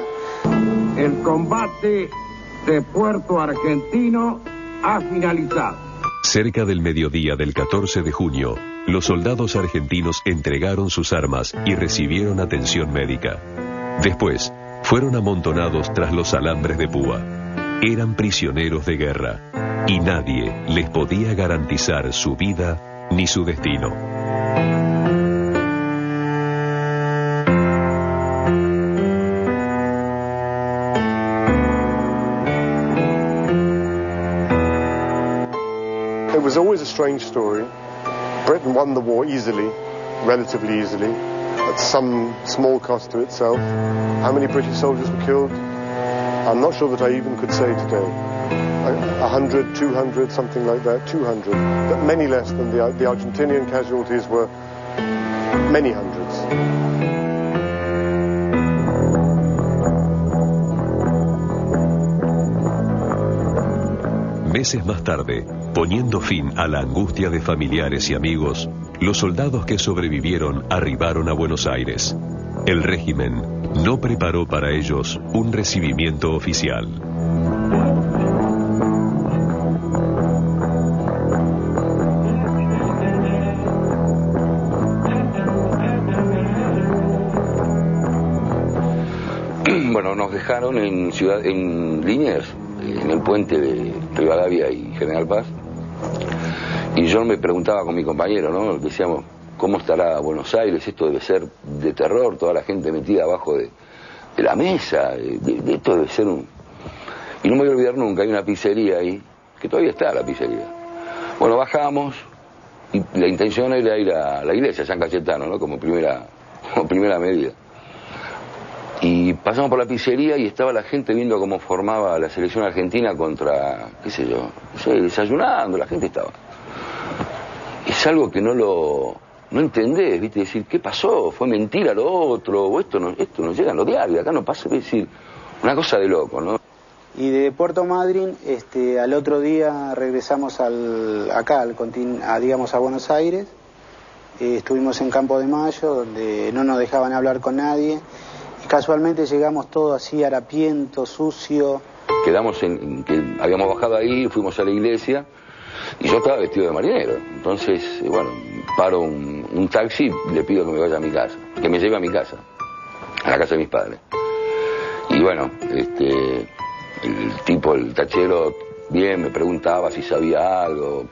Speaker 8: El combate de Puerto Argentino ha finalizado.
Speaker 7: Cerca del mediodía del 14 de junio, los soldados argentinos entregaron sus armas y recibieron atención médica. Después, fueron amontonados tras los alambres de púa. Eran prisioneros de guerra y nadie les podía garantizar su vida ni su destino.
Speaker 6: It was always a strange story. Britain won the war easily, relatively easily, at some small cost to itself. How many British soldiers were killed? I'm not sure that I even could say today. 100, 200, something like that, 200. But many less than the Argentinian casualties were many hundreds.
Speaker 7: Meses más tarde, poniendo fin a la angustia de familiares y amigos, los soldados que sobrevivieron arribaron a Buenos Aires. El régimen no preparó para ellos un recibimiento oficial.
Speaker 5: Bueno, nos dejaron en Liniers, en el puente de Rivadavia y General Paz, y yo me preguntaba con mi compañero, ¿no? Decíamos, ¿cómo estará Buenos Aires? Esto debe ser de terror, toda la gente metida abajo de la mesa, esto debe ser un... Y no me voy a olvidar nunca, hay una pizzería ahí, que todavía está la pizzería. Bueno, bajamos, y la intención era ir a la iglesia, San Cayetano, ¿no? Como primera medida. Y pasamos por la pizzería y estaba la gente viendo cómo formaba la selección argentina contra, qué sé yo, no sé, desayunando, la gente estaba. Es algo que no entendés, ¿viste? Decir, ¿qué pasó? ¿Fue mentira lo otro? ¿O esto no llega en los diarios? Acá no pasa, es decir, una cosa de loco, ¿no?
Speaker 3: Y de Puerto Madryn, al otro día regresamos digamos, a Buenos Aires. Estuvimos en Campo de Mayo, donde no nos dejaban hablar con nadie. Y casualmente llegamos todos así, harapiento, sucio.
Speaker 5: Quedamos que habíamos bajado ahí, fuimos a la iglesia, y yo estaba vestido de marinero. Entonces, bueno, paro un taxi y le pido que me vaya a mi casa, que me lleve a mi casa, a la casa de mis padres. Y bueno, el tachero, bien, me preguntaba si sabía algo,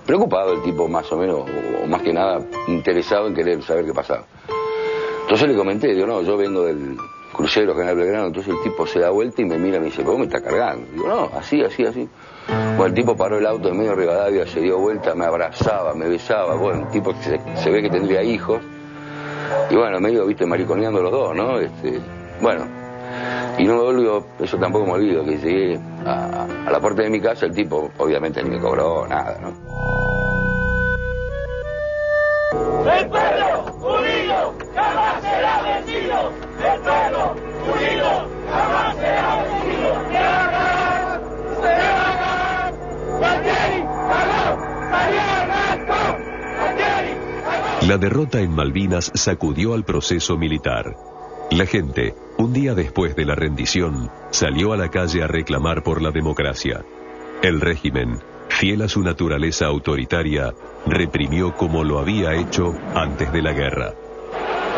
Speaker 5: preocupado el tipo más o menos, o más que nada interesado en querer saber qué pasaba. Entonces le comenté, digo, no, yo vengo del crucero General Belgrano. Entonces el tipo se da vuelta y me mira y me dice, ¿cómo me está cargando? Digo, no, así. Bueno, el tipo paró el auto en medio de Rivadavia, se dio vuelta, me abrazaba, me besaba. Bueno, un tipo que se ve que tendría hijos. Y bueno, medio, viste, mariconeando los dos, ¿no? Bueno, y no me olvido, eso tampoco me olvido, que llegué a la puerta de mi casa, el tipo obviamente ni me cobró nada, ¿no?
Speaker 19: ¡El pueblo unido jamás será vencido! ¡El pueblo unido jamás será vencido! ¡Se haga! ¡Se haga! ¡Galtieri! ¡Pagó! ¡María Rasco! ¡Galtieri! ¡Pagó!
Speaker 7: La derrota en Malvinas sacudió al proceso militar. La gente, un día después de la rendición, salió a la calle a reclamar por la democracia. El régimen, fiel a su naturaleza autoritaria, reprimió como lo había hecho antes de la guerra.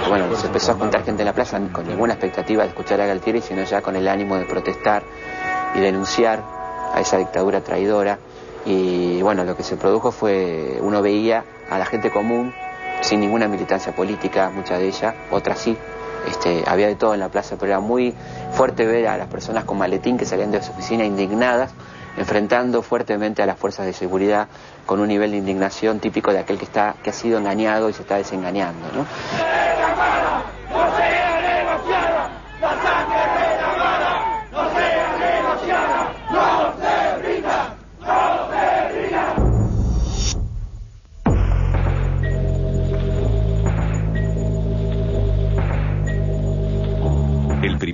Speaker 9: Bueno, se empezó a juntar gente en la plaza con ninguna expectativa de escuchar a Galtieri, sino ya con el ánimo de protestar y denunciar a esa dictadura traidora. Y bueno, lo que se produjo fue, uno veía a la gente común, sin ninguna militancia política, muchas de ellas, otras sí. Había de todo en la plaza, pero era muy fuerte ver a las personas con maletín que salían de su oficina indignadas, enfrentando fuertemente a las fuerzas de seguridad con un nivel de indignación típico de aquel que ha sido engañado y se está desengañando, ¿no?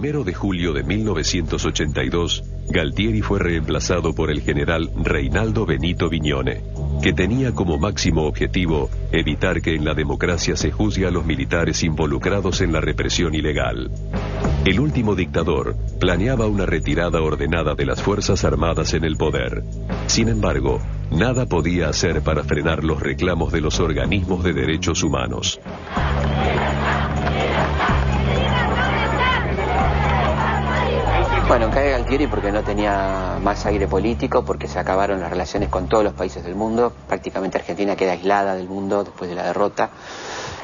Speaker 7: 1 de julio de 1982, Galtieri fue reemplazado por el general Reinaldo Benito Viñone, que tenía como máximo objetivo evitar que en la democracia se juzgue a los militares involucrados en la represión ilegal. El último dictador planeaba una retirada ordenada de las Fuerzas Armadas en el poder. Sin embargo, nada podía hacer para frenar los reclamos de los organismos de derechos humanos.
Speaker 9: Bueno, cae Galtieri porque no tenía más aire político, porque se acabaron las relaciones con todos los países del mundo. Prácticamente Argentina queda aislada del mundo después de la derrota.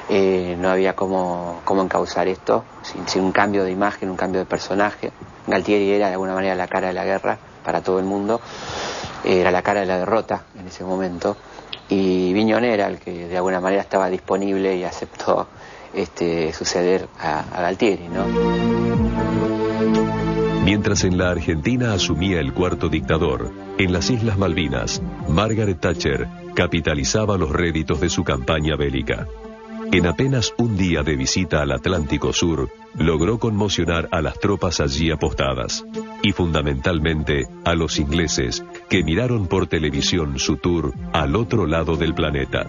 Speaker 9: No había cómo encauzar esto sin un cambio de imagen, un cambio de personaje. Galtieri era de alguna manera la cara de la guerra para todo el mundo, era la cara de la derrota en ese momento, y Viñone era el que de alguna manera estaba disponible y aceptó suceder a Galtieri, ¿no?
Speaker 7: Mientras en la Argentina asumía el cuarto dictador, en las Islas Malvinas, Margaret Thatcher capitalizaba los réditos de su campaña bélica. En apenas un día de visita al Atlántico Sur, logró conmocionar a las tropas allí apostadas, y fundamentalmente a los ingleses, que miraron por televisión su tour al otro lado del planeta.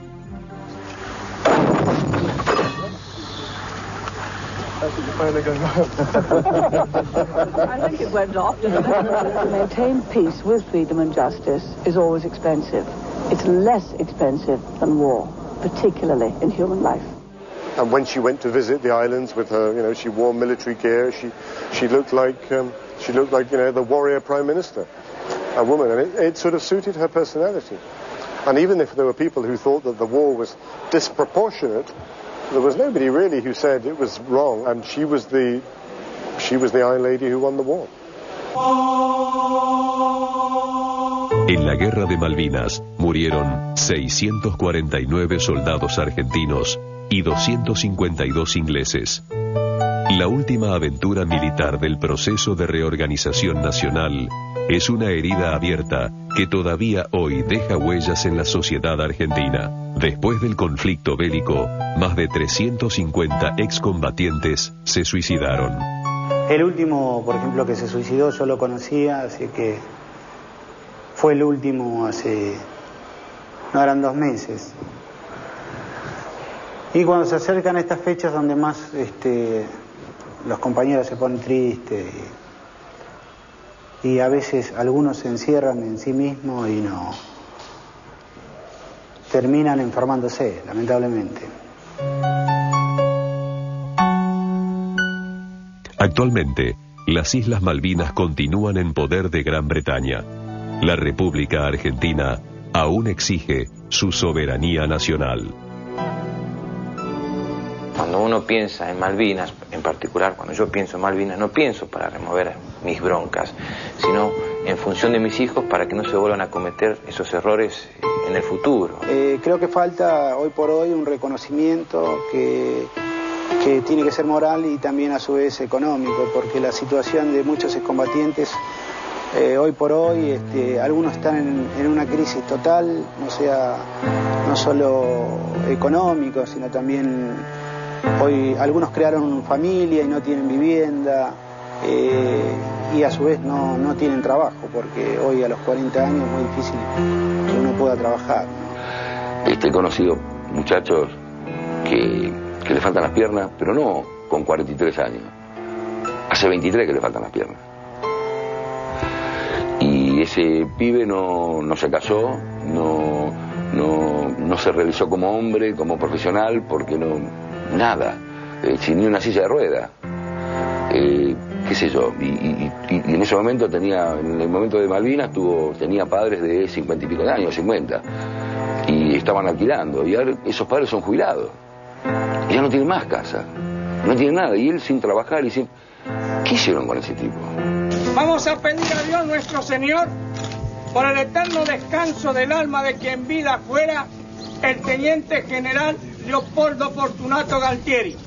Speaker 20: I think it went off. To maintain peace with freedom and justice is always expensive. It's less expensive than war, particularly in human life.
Speaker 6: And when she went to visit the islands with her, she wore military gear. She looked like, the warrior prime minister, a woman, and it sort of suited her personality. And even if there were people who thought that the war was disproportionate, there was nobody really who said it was wrong, and she was the Iron Lady who won the war.
Speaker 7: En la Guerra de Malvinas murieron 649 soldados argentinos y 252 ingleses. La última aventura militar del proceso de reorganización nacional es una herida abierta que todavía hoy deja huellas en la sociedad argentina. Después del conflicto bélico, más de 350 excombatientes se suicidaron.
Speaker 3: El último, por ejemplo, que se suicidó, yo lo conocía, así que fue el último no eran 2 meses. Y cuando se acercan estas fechas donde más los compañeros se ponen tristes y a veces algunos se encierran en sí mismos y no terminan enfermándose, lamentablemente.
Speaker 7: Actualmente, las Islas Malvinas continúan en poder de Gran Bretaña. La República Argentina aún exige su soberanía nacional.
Speaker 4: Cuando uno piensa en Malvinas, en particular cuando yo pienso en Malvinas, no pienso para remover mis broncas, sino en función de mis hijos para que no se vuelvan a cometer esos errores en el futuro.
Speaker 3: Creo que falta hoy por hoy un reconocimiento que tiene que ser moral y también a su vez económico, porque la situación de muchos excombatientes hoy por hoy, algunos están en una crisis total, no solo económico, sino también hoy algunos crearon familia y no tienen vivienda y a su vez no tienen trabajo, porque hoy a los 40 años es muy difícil que uno pueda trabajar, ¿no?
Speaker 5: He conocido muchachos que le faltan las piernas, pero no con 43 años. Hace 23 que le faltan las piernas. Y ese pibe no se casó, no se realizó como hombre, como profesional, porque nada, sin ni una silla de rueda. Qué sé yo, y en ese momento en el momento de Malvinas tenía padres de 50 y pico de años, 50, y estaban alquilando, y ahora esos padres son jubilados, y ya no tienen más casa, no tienen nada, y él sin trabajar, ¿qué hicieron con ese tipo?
Speaker 21: Vamos a pedir a Dios nuestro Señor por el eterno descanso del alma de quien vida fuera el teniente general Leopoldo Fortunato Galtieri,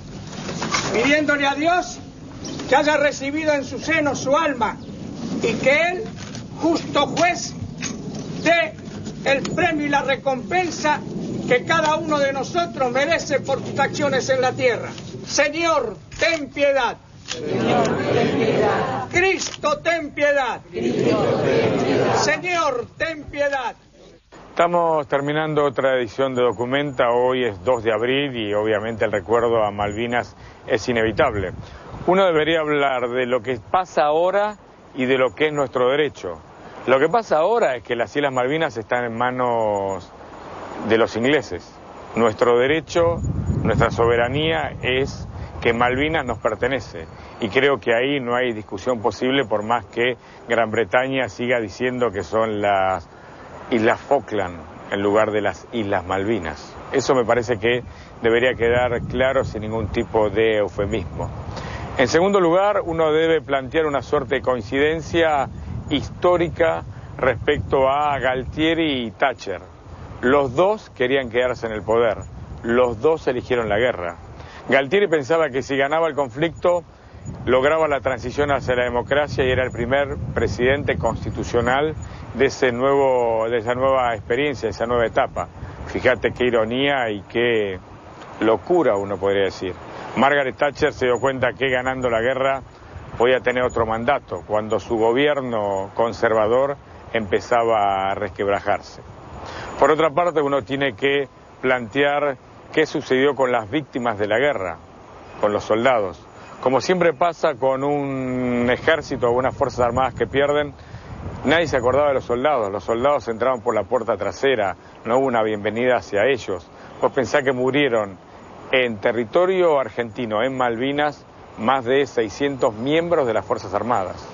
Speaker 21: pidiéndole a Dios que haya recibido en su seno su alma y que él, justo juez, dé el premio y la recompensa que cada uno de nosotros merece por sus acciones en la tierra. Señor, ten piedad. Señor, ten piedad. Cristo, ten piedad. Cristo, ten piedad. Señor, ten piedad.
Speaker 1: Estamos terminando otra edición de Documenta. Hoy es 2 de abril y obviamente el recuerdo a Malvinas es inevitable. Uno debería hablar de lo que pasa ahora y de lo que es nuestro derecho. Lo que pasa ahora es que las Islas Malvinas están en manos de los ingleses. Nuestro derecho, nuestra soberanía es que Malvinas nos pertenece. Y creo que ahí no hay discusión posible por más que Gran Bretaña siga diciendo que son las Islas Falkland en lugar de las Islas Malvinas. Eso me parece que debería quedar claro sin ningún tipo de eufemismo. En segundo lugar, uno debe plantear una suerte de coincidencia histórica respecto a Galtieri y Thatcher. Los dos querían quedarse en el poder, los dos eligieron la guerra. Galtieri pensaba que si ganaba el conflicto, lograba la transición hacia la democracia y era el primer presidente constitucional de esa nueva experiencia, de esa nueva etapa. Fíjate qué ironía y qué locura uno podría decir. Margaret Thatcher se dio cuenta que ganando la guerra podía tener otro mandato, cuando su gobierno conservador empezaba a resquebrajarse. Por otra parte, uno tiene que plantear qué sucedió con las víctimas de la guerra, con los soldados. Como siempre pasa con un ejército o unas fuerzas armadas que pierden, nadie se acordaba de los soldados entraban por la puerta trasera, no hubo una bienvenida hacia ellos. Vos pensás que murieron en territorio argentino, en Malvinas, más de 600 miembros de las Fuerzas Armadas.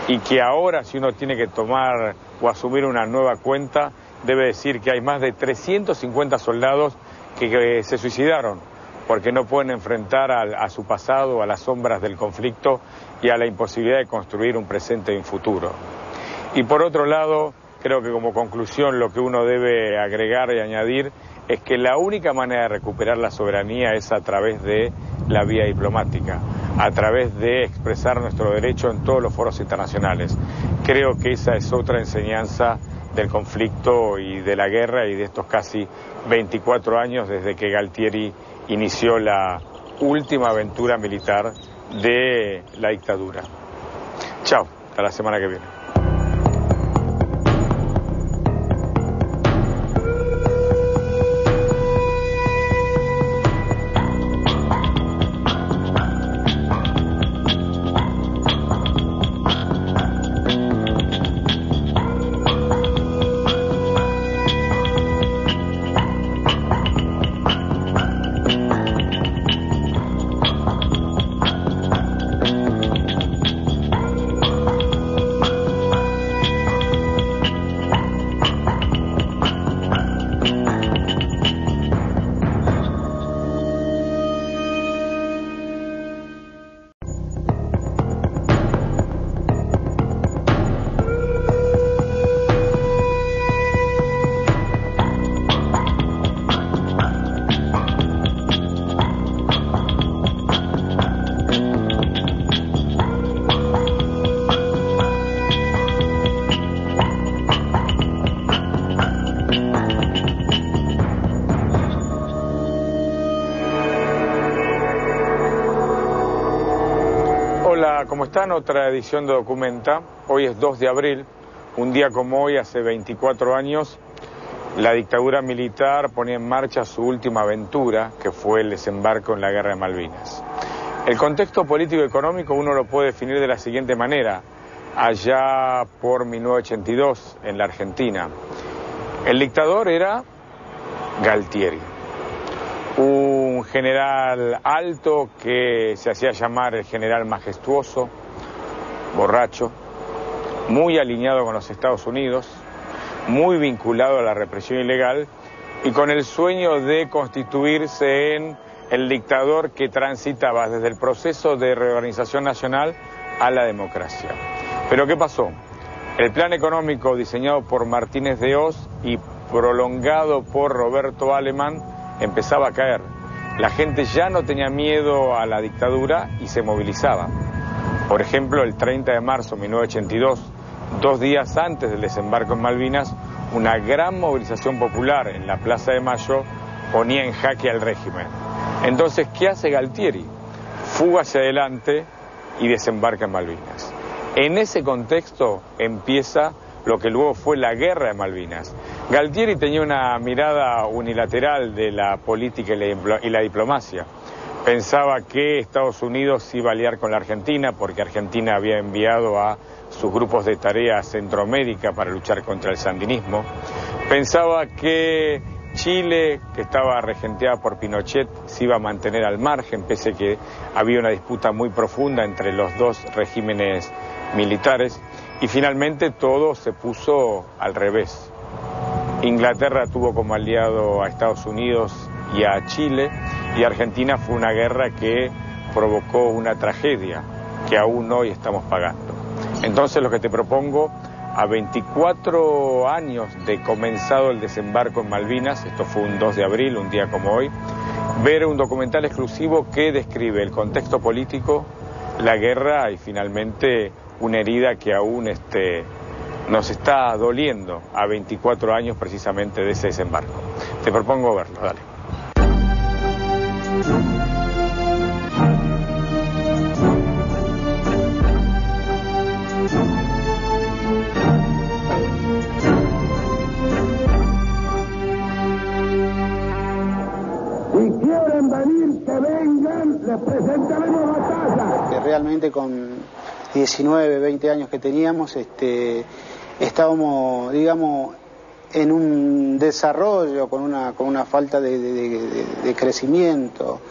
Speaker 1: Y que ahora, si uno tiene que tomar o asumir una nueva cuenta, debe decir que hay más de 350 soldados que se suicidaron, porque no pueden enfrentar a su pasado, a las sombras del conflicto y a la imposibilidad de construir un presente y un futuro. Y por otro lado, creo que como conclusión lo que uno debe agregar y añadir es que la única manera de recuperar la soberanía es a través de la vía diplomática, a través de expresar nuestro derecho en todos los foros internacionales. Creo que esa es otra enseñanza del conflicto y de la guerra y de estos casi 24 años desde que Galtieri inició la última aventura militar de la dictadura. Chao, hasta la semana que viene. Hola, ¿cómo están? Otra edición de Documenta. Hoy es 2 de abril, un día como hoy, hace 24 años, la dictadura militar ponía en marcha su última aventura, que fue el desembarco en la Guerra de Malvinas. El contexto político y económico uno lo puede definir de la siguiente manera. Allá por 1982, en la Argentina, el dictador era Galtieri, un general alto que se hacía llamar el general majestuoso, borracho, muy alineado con los Estados Unidos, muy vinculado a la represión ilegal y con el sueño de constituirse en el dictador que transitaba desde el proceso de reorganización nacional a la democracia. Pero ¿qué pasó? El plan económico diseñado por Martínez de Hoz y prolongado por Roberto Alemann empezaba a caer. La gente ya no tenía miedo a la dictadura y se movilizaba. Por ejemplo, el 30 de marzo de 1982, 2 días antes del desembarco en Malvinas, una gran movilización popular en la Plaza de Mayo ponía en jaque al régimen. Entonces, ¿qué hace Galtieri? Fuga hacia adelante y desembarca en Malvinas. En ese contexto empieza lo que luego fue la guerra de Malvinas. Galtieri tenía una mirada unilateral de la política y la diplomacia. Pensaba que Estados Unidos iba a aliar con la Argentina porque Argentina había enviado a sus grupos de tarea a Centroamérica para luchar contra el sandinismo. Pensaba que Chile, que estaba regenteada por Pinochet, se iba a mantener al margen, pese a que había una disputa muy profunda entre los dos regímenes militares. Y finalmente todo se puso al revés. Inglaterra tuvo como aliado a Estados Unidos y a Chile, y Argentina fue una guerra que provocó una tragedia que aún hoy estamos pagando. Entonces lo que te propongo, a 24 años de comenzado el desembarco en Malvinas, esto fue un 2 de abril, un día como hoy, ver un documental exclusivo que describe el contexto político, la guerra y finalmente una herida que aún nos está doliendo a 24 años precisamente de ese desembarco. Te propongo verlo, dale.
Speaker 2: Si quieren venir, que vengan, les presentaremos batalla.
Speaker 3: Que realmente con 19, 20 años que teníamos, estábamos, digamos, en un desarrollo con una falta de crecimiento.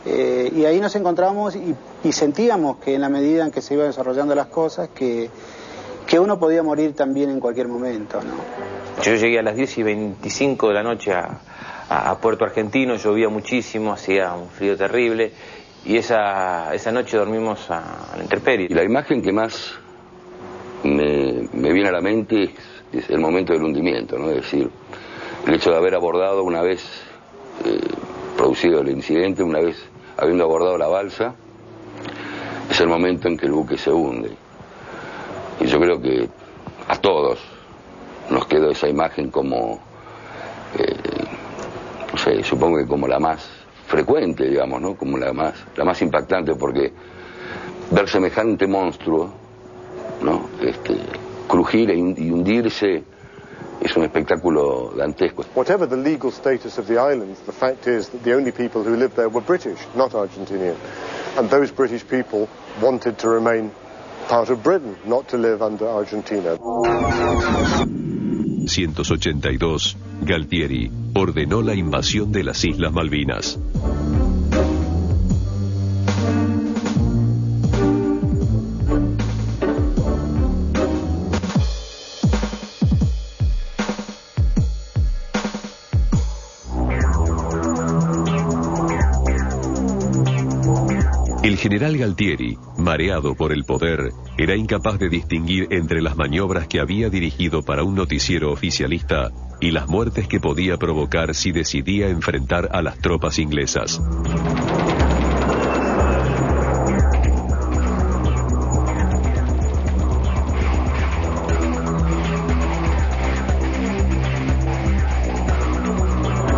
Speaker 3: Y ahí nos encontramos y sentíamos que en la medida en que se iban desarrollando las cosas, que uno podía morir también en cualquier momento, ¿no?
Speaker 4: Yo llegué a las 10:25 de la noche a Puerto Argentino, llovía muchísimo, hacía un frío terrible, y esa noche dormimos a la intemperie.
Speaker 5: Y la imagen que más me viene a la mente es el momento del hundimiento, ¿no? Es decir, el hecho de haber abordado una vez producido el incidente, una vez habiendo abordado la balsa, es el momento en que el buque se hunde. Y yo creo que a todos nos quedó esa imagen como, no sé, supongo que como la más frecuente, digamos, ¿no? Como la más impactante, porque ver semejante monstruo, ¿no? Crujir y hundirse es un espectáculo dantesco.
Speaker 6: Whatever the legal status of the islands, the fact is that the only people who lived there were British, not Argentinian. And those British people wanted to remain part of Britain, not to live under Argentina.
Speaker 7: 182. Galtieri ordenó la invasión de las Islas Malvinas. El general Galtieri, mareado por el poder, era incapaz de distinguir entre las maniobras que había dirigido para un noticiero oficialista y las muertes que podía provocar si decidía enfrentar a las tropas inglesas.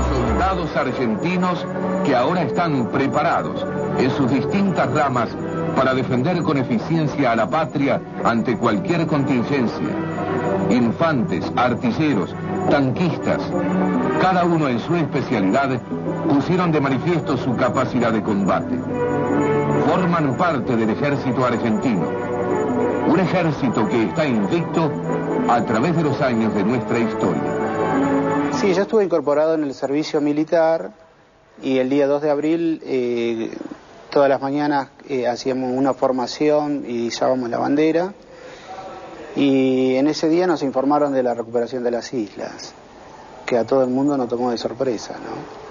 Speaker 11: Soldados argentinos que ahora están preparados en sus distintas ramas para defender con eficiencia a la patria ante cualquier contingencia. Infantes, artilleros, tanquistas, cada uno en su especialidad, pusieron de manifiesto su capacidad de combate. Forman parte del ejército argentino, un ejército que está invicto a través de los años de nuestra historia.
Speaker 3: Sí, yo estuve incorporado en el servicio militar y el día 2 de abril todas las mañanas hacíamos una formación y izábamos la bandera, y en ese día nos informaron de la recuperación de las islas, que a todo el mundo nos tomó de sorpresa, ¿no?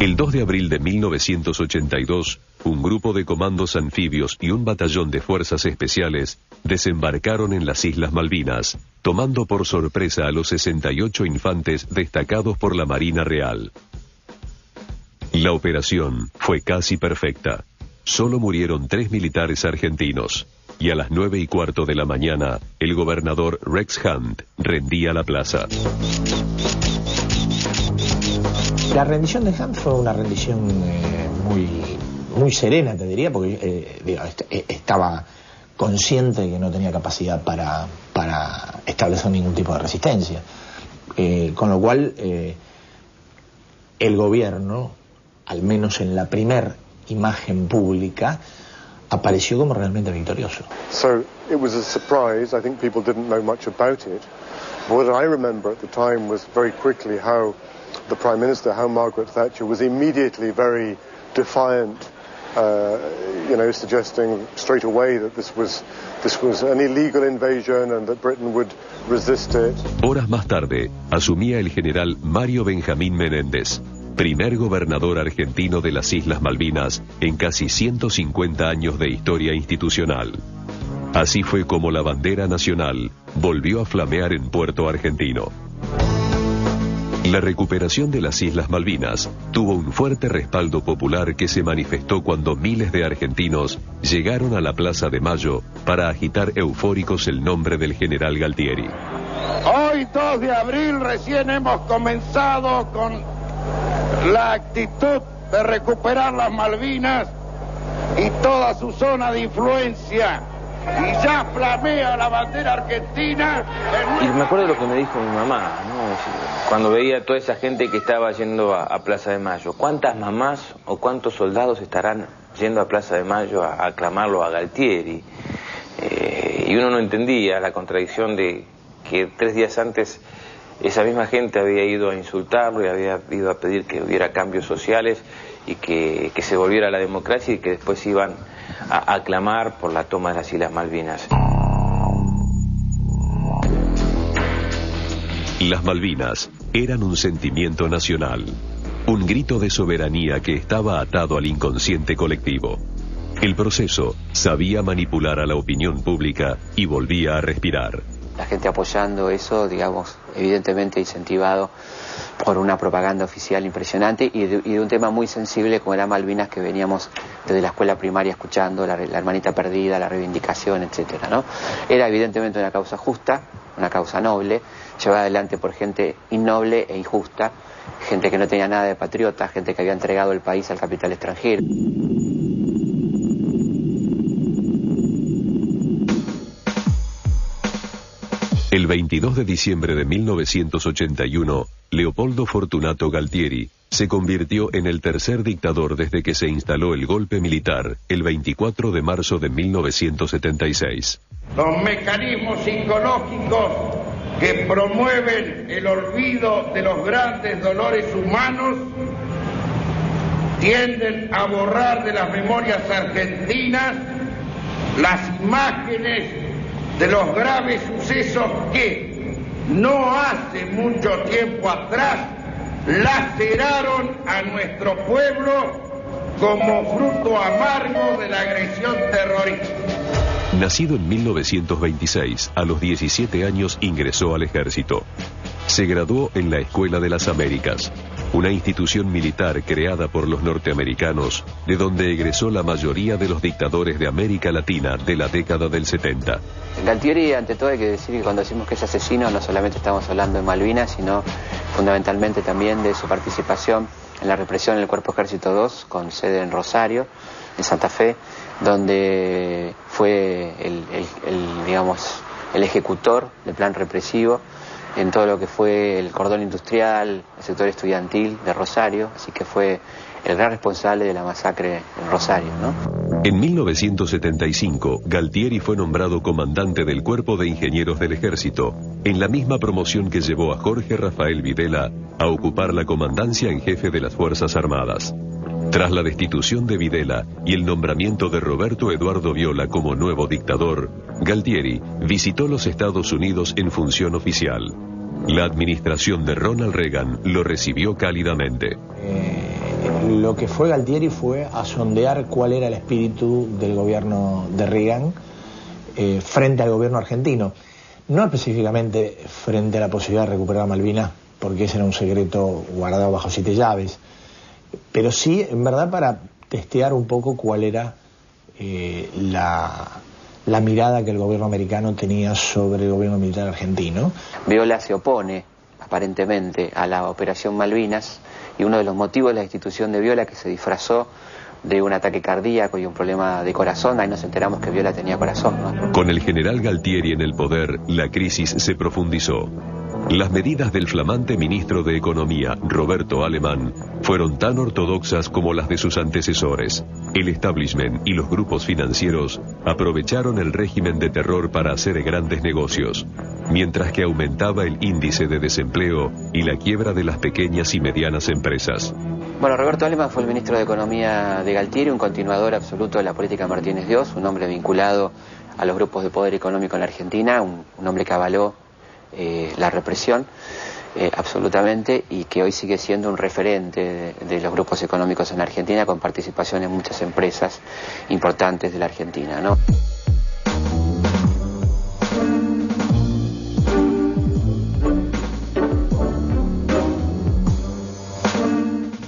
Speaker 7: El 2 de abril de 1982, un grupo de comandos anfibios y un batallón de fuerzas especiales desembarcaron en las Islas Malvinas, tomando por sorpresa a los 68 infantes destacados por la Marina Real. La operación fue casi perfecta. Solo murieron 3 militares argentinos. Y a las 9:15 de la mañana, el gobernador Rex Hunt rendía la plaza.
Speaker 10: La rendición de Hunt fue una rendición muy serena, te diría, porque estaba consciente de que no tenía capacidad para establecer ningún tipo de resistencia. Con lo cual, el gobierno, al menos en la primer imagen pública, apareció como realmente victorioso.
Speaker 6: So it was a surprise. I think people didn't know much about it. What I remember at the time was very quickly how the Prime Minister, how Margaret Thatcher was immediately very defiant, suggesting straight away that this was an illegal invasion and that Britain would resist it.
Speaker 7: Horas más tarde, asumía el general Mario Benjamín Menéndez, primer gobernador argentino de las Islas Malvinas en casi 150 años de historia institucional. Así fue como la bandera nacional volvió a flamear en Puerto Argentino. La recuperación de las Islas Malvinas tuvo un fuerte respaldo popular que se manifestó cuando miles de argentinos llegaron a la Plaza de Mayo para agitar eufóricos el nombre del general Galtieri.
Speaker 8: Hoy, 2 de abril, recién hemos comenzado con la actitud de recuperar las Malvinas y toda su zona de influencia. Y ya flamea la bandera argentina.
Speaker 4: Y me acuerdo de lo que me dijo mi mamá, ¿no? Cuando veía toda esa gente que estaba yendo a Plaza de Mayo. ¿Cuántas mamás o cuántos soldados estarán yendo a Plaza de Mayo a aclamarlo a Galtieri? Y uno no entendía la contradicción de que 3 días antes esa misma gente había ido a insultarlo y había ido a pedir que hubiera cambios sociales y que se volviera a la democracia y que después iban a aclamar por la toma de las Islas Malvinas.
Speaker 7: Las Malvinas eran un sentimiento nacional, un grito de soberanía que estaba atado al inconsciente colectivo. El proceso sabía manipular a la opinión pública y volvía a respirar.
Speaker 9: La gente apoyando eso, digamos, evidentemente incentivado por una propaganda oficial impresionante y de un tema muy sensible como era Malvinas, que veníamos desde la escuela primaria escuchando, la hermanita perdida, la reivindicación, etcétera, ¿no? Era evidentemente una causa justa, una causa noble, llevada adelante por gente innoble e injusta, gente que no tenía nada de patriota, gente que había entregado el país al capital extranjero.
Speaker 7: El 22 de diciembre de 1981, Leopoldo Fortunato Galtieri se convirtió en el tercer dictador desde que se instaló el golpe militar el 24 de marzo de 1976.
Speaker 8: Los mecanismos psicológicos que promueven el olvido de los grandes dolores humanos tienden a borrar de las memorias argentinas las imágenes de los graves sucesos que no hace mucho tiempo atrás laceraron a nuestro pueblo como fruto amargo de la agresión terrorista.
Speaker 7: Nacido en 1926, a los 17 años ingresó al ejército. Se graduó en la Escuela de las Américas, una institución militar creada por los norteamericanos, de donde egresó la mayoría de los dictadores de América Latina de la década del 70.
Speaker 9: Galtieri, ante todo hay que decir que cuando decimos que es asesino no solamente estamos hablando de Malvinas, sino fundamentalmente también de su participación en la represión en el Cuerpo Ejército 2, con sede en Rosario, en Santa Fe, donde fue el ejecutor del plan represivo en todo lo que fue el cordón industrial, el sector estudiantil de Rosario, así que fue el gran responsable de la masacre en Rosario, ¿no?
Speaker 7: En 1975, Galtieri fue nombrado comandante del Cuerpo de Ingenieros del Ejército, en la misma promoción que llevó a Jorge Rafael Videla a ocupar la comandancia en jefe de las Fuerzas Armadas. Tras la destitución de Videla y el nombramiento de Roberto Eduardo Viola como nuevo dictador, Galtieri visitó los Estados Unidos en función oficial. La administración de Ronald Reagan lo recibió cálidamente.
Speaker 10: Lo que fue Galtieri fue a sondear cuál era el espíritu del gobierno de Reagan frente al gobierno argentino. No específicamente frente a la posibilidad de recuperar Malvinas, porque ese era un secreto guardado bajo 7 llaves, pero sí, en verdad, para testear un poco cuál era la mirada que el gobierno americano tenía sobre el gobierno militar argentino.
Speaker 9: Viola se opone, aparentemente, a la Operación Malvinas, y uno de los motivos de la destitución de Viola, que se disfrazó de un ataque cardíaco y un problema de corazón. Ahí nos enteramos que Viola tenía corazón, ¿no?
Speaker 7: Con el general Galtieri en el poder, la crisis se profundizó. Las medidas del flamante ministro de Economía, Roberto Alemán, fueron tan ortodoxas como las de sus antecesores. El establishment y los grupos financieros aprovecharon el régimen de terror para hacer grandes negocios, mientras que aumentaba el índice de desempleo y la quiebra de las pequeñas y medianas empresas.
Speaker 9: Bueno, Roberto Alemán fue el ministro de Economía de Galtieri, un continuador absoluto de la política Martínez Dios, un hombre vinculado a los grupos de poder económico en la Argentina, un hombre que avaló la represión absolutamente, y que hoy sigue siendo un referente de los grupos económicos en la Argentina, con participación en muchas empresas importantes de la Argentina, ¿no?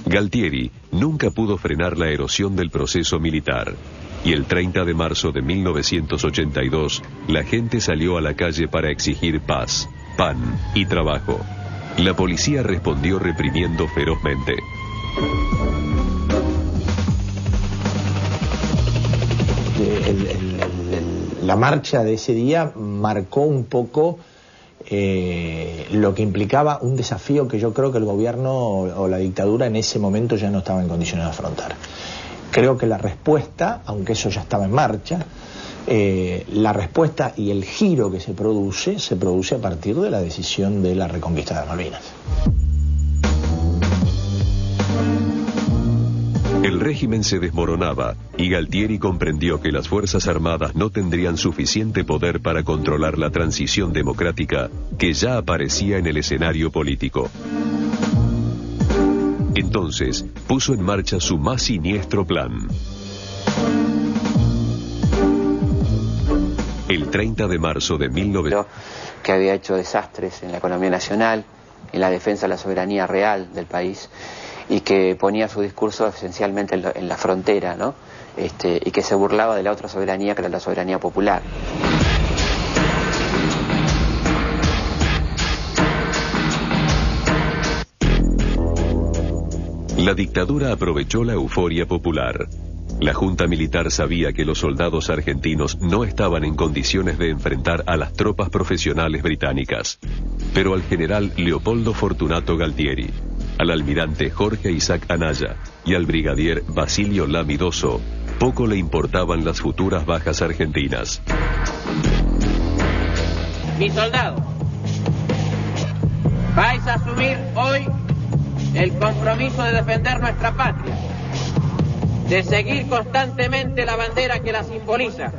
Speaker 7: Galtieri nunca pudo frenar la erosión del proceso militar, y el 30 de marzo de 1982 la gente salió a la calle para exigir paz, pan y trabajo. La policía respondió reprimiendo ferozmente.
Speaker 10: La marcha de ese día marcó un poco lo que implicaba un desafío que yo creo que el gobierno o la dictadura en ese momento ya no estaba en condiciones de afrontar. Creo que la respuesta, aunque eso ya estaba en marcha, la respuesta y el giro que se produce a partir de la decisión de la reconquista de Malvinas.
Speaker 7: El régimen se desmoronaba y Galtieri comprendió que las Fuerzas Armadas no tendrían suficiente poder para controlar la transición democrática que ya aparecía en el escenario político. Entonces, puso en marcha su más siniestro plan. El 30 de marzo de 1900...
Speaker 9: que había hecho desastres en la economía nacional, en la defensa de la soberanía real del país, y que ponía su discurso esencialmente en la frontera, ¿no? Y que se burlaba de la otra soberanía, que era la soberanía popular.
Speaker 7: La dictadura aprovechó la euforia popular. La junta militar sabía que los soldados argentinos no estaban en condiciones de enfrentar a las tropas profesionales británicas. Pero al general Leopoldo Fortunato Galtieri, al almirante Jorge Isaac Anaya y al brigadier Basilio Lamidoso poco le importaban las futuras bajas argentinas.
Speaker 12: Mis soldados, vais a asumir hoy el compromiso de defender nuestra patria, de seguir constantemente la bandera que la simboliza,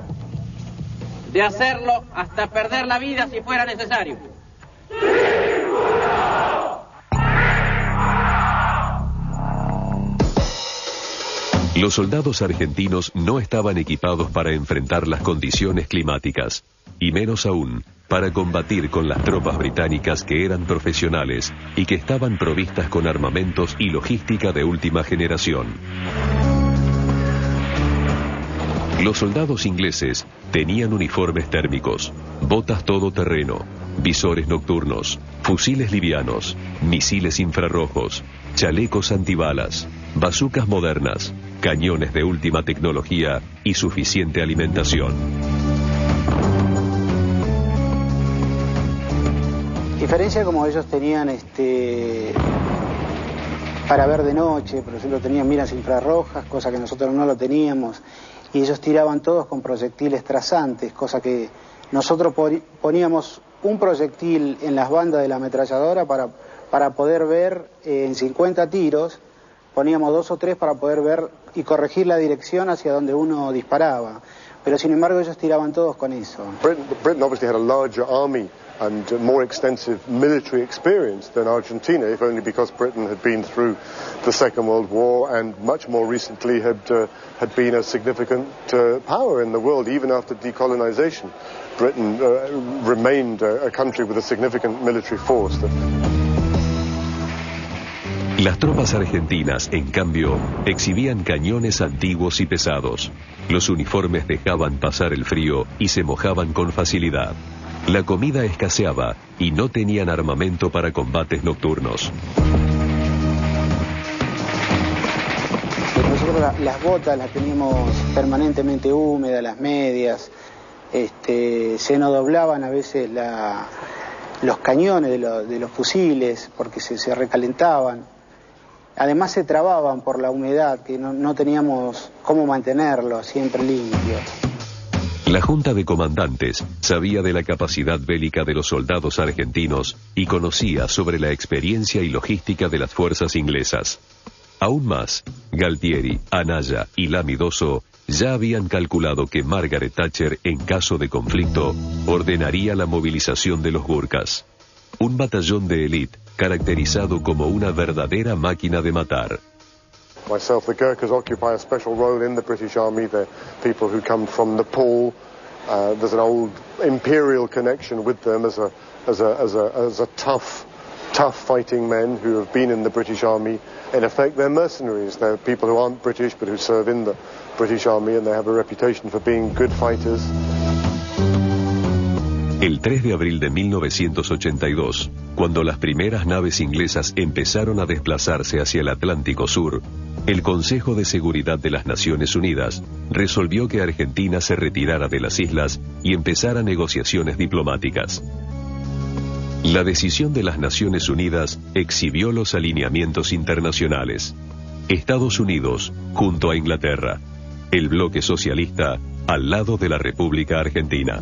Speaker 12: de hacerlo hasta perder la vida si fuera necesario.
Speaker 7: Los soldados argentinos no estaban equipados para enfrentar las condiciones climáticas, y menos aún para combatir con las tropas británicas, que eran profesionales y que estaban provistas con armamentos y logística de última generación. Los soldados ingleses tenían uniformes térmicos, botas todoterreno, visores nocturnos, fusiles livianos, misiles infrarrojos, chalecos antibalas, bazucas modernas, cañones de última tecnología y suficiente alimentación.
Speaker 3: Diferencia como ellos tenían para ver de noche, por ejemplo, tenían miras infrarrojas, cosa que nosotros no lo teníamos, y ellos tiraban todos con proyectiles trazantes, cosa que nosotros poníamos un proyectil en las bandas de la ametralladora para poder ver en 50 tiros, poníamos 2 o 3 para poder ver y corregir la dirección hacia donde uno disparaba, pero sin embargo ellos tiraban todos con eso.
Speaker 6: Britain obviously had a larger army and more extensive military experience than Argentina, if only because Britain had been through the Second World War and much more recently had been a significant power in the world. Even after decolonization, Britain remained a country with a significant military force.
Speaker 7: Las tropas argentinas, en cambio, exhibían cañones antiguos y pesados. Los uniformes dejaban pasar el frío y se mojaban con facilidad. La comida escaseaba y no tenían armamento para combates nocturnos.
Speaker 3: Nosotros nosotros las botas las teníamos permanentemente húmedas, las medias, se nos doblaban a veces los cañones de los fusiles porque se recalentaban. Además se trababan por la humedad, que no teníamos cómo mantenerlo siempre limpio.
Speaker 7: La Junta de Comandantes sabía de la capacidad bélica de los soldados argentinos y conocía sobre la experiencia y logística de las fuerzas inglesas. Aún más, Galtieri, Anaya y Lamidoso ya habían calculado que Margaret Thatcher, en caso de conflicto, ordenaría la movilización de los Gurkhas, un batallón de élite caracterizado como una verdadera máquina de matar.
Speaker 6: Myself, the Gurkhas occupy a special role in the British Army. They're people who come from Nepal. There's an old imperial connection with them as a tough fighting men who have been in the British Army. In effect, they're mercenaries. They're people who aren't British but who serve in the British Army, and they have a reputation for being good fighters.
Speaker 7: El 3 de abril de 1982, cuando las primeras naves inglesas empezaron a desplazarse hacia el Atlántico Sur, el Consejo de Seguridad de las Naciones Unidas resolvió que Argentina se retirara de las islas y empezara negociaciones diplomáticas. La decisión de las Naciones Unidas exhibió los alineamientos internacionales. Estados Unidos junto a Inglaterra, el bloque socialista al lado de la República Argentina.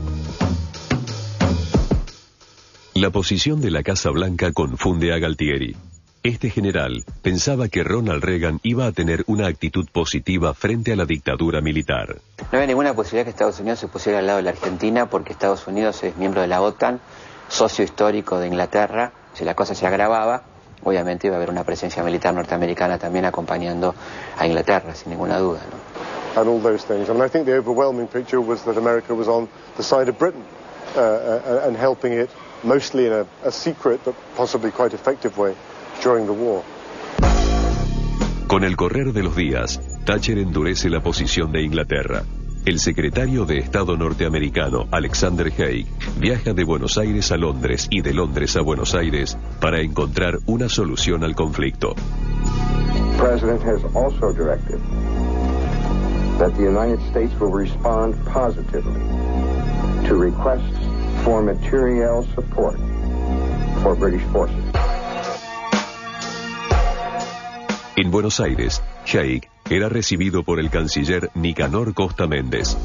Speaker 7: La posición de la Casa Blanca confunde a Galtieri. Este general pensaba que Ronald Reagan iba a tener una actitud positiva frente a la dictadura militar.
Speaker 9: No había ninguna posibilidad que Estados Unidos se pusiera al lado de la Argentina porque Estados Unidos es miembro de la OTAN, socio histórico de Inglaterra. Si la cosa se agravaba, obviamente iba a haber una presencia militar norteamericana también acompañando a Inglaterra, sin ninguna duda, ¿no?
Speaker 6: And all those things. I mean, I think the overwhelming picture was that America was on the side of Britain and helping it mostly in a secret but possibly quite effective way during the war.
Speaker 7: Con el correr de los días, Thatcher endurece la posición de Inglaterra. El secretario de Estado norteamericano, Alexander Haig, viaja de Buenos Aires a Londres y de Londres a Buenos Aires para encontrar una solución al conflicto.
Speaker 13: The President has also directed that the United States will respond positively to requests for material support for British forces.
Speaker 7: En Buenos Aires, Haig era recibido por el canciller Nicanor Costa Méndez,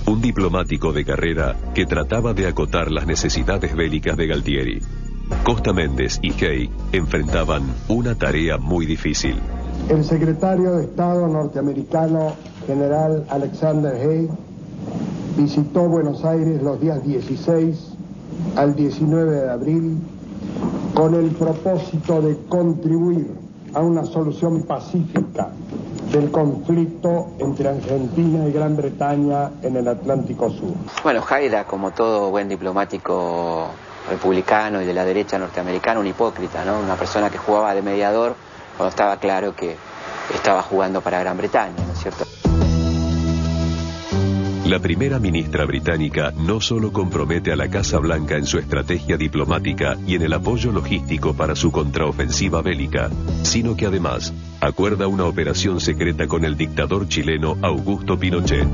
Speaker 7: un diplomático de carrera que trataba de acotar las necesidades bélicas de Galtieri. Costa Méndez y Haig enfrentaban una tarea muy difícil.
Speaker 2: El secretario de Estado norteamericano, general Alexander Haig, visitó Buenos Aires los días 16 al 19 de abril con el propósito de contribuir a una solución pacífica del conflicto entre Argentina y Gran Bretaña en el Atlántico Sur.
Speaker 9: Bueno, Haig era, como todo buen diplomático republicano y de la derecha norteamericana, un hipócrita, ¿no? Una persona que jugaba de mediador cuando estaba claro que estaba jugando para Gran Bretaña, ¿no es cierto?
Speaker 7: La primera ministra británica no solo compromete a la Casa Blanca en su estrategia diplomática y en el apoyo logístico para su contraofensiva bélica, sino que además acuerda una operación secreta con el dictador chileno Augusto Pinochet.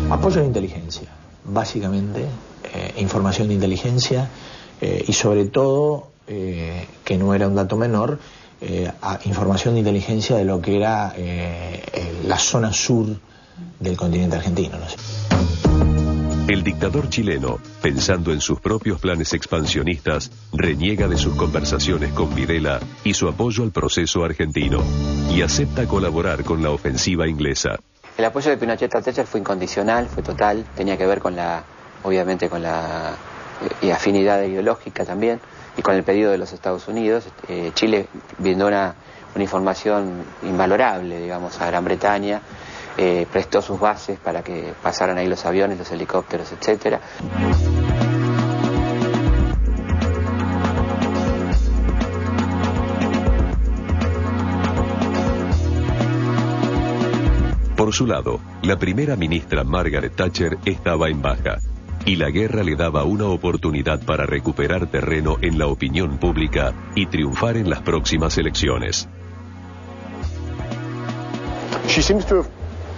Speaker 10: Apoyo de inteligencia, básicamente, información de inteligencia y sobre todo, que no era un dato menor, información de inteligencia de lo que era la zona sur del continente argentino, ¿no?
Speaker 7: El dictador chileno, pensando en sus propios planes expansionistas, reniega de sus conversaciones con Videla y su apoyo al proceso argentino, y acepta colaborar con la ofensiva inglesa.
Speaker 9: El apoyo de Pinochet a Thatcher fue incondicional, fue total, tenía que ver con obviamente con la afinidad ideológica también, y con el pedido de los Estados Unidos. Chile brindó una información invalorable, digamos, a Gran Bretaña, prestó sus bases para que pasaran ahí los aviones, los helicópteros, etcétera.
Speaker 7: Por su lado, la primera ministra Margaret Thatcher estaba en baja. y la guerra le daba una oportunidad para recuperar terreno en la opinión pública y triunfar en las próximas elecciones.
Speaker 6: She seems to have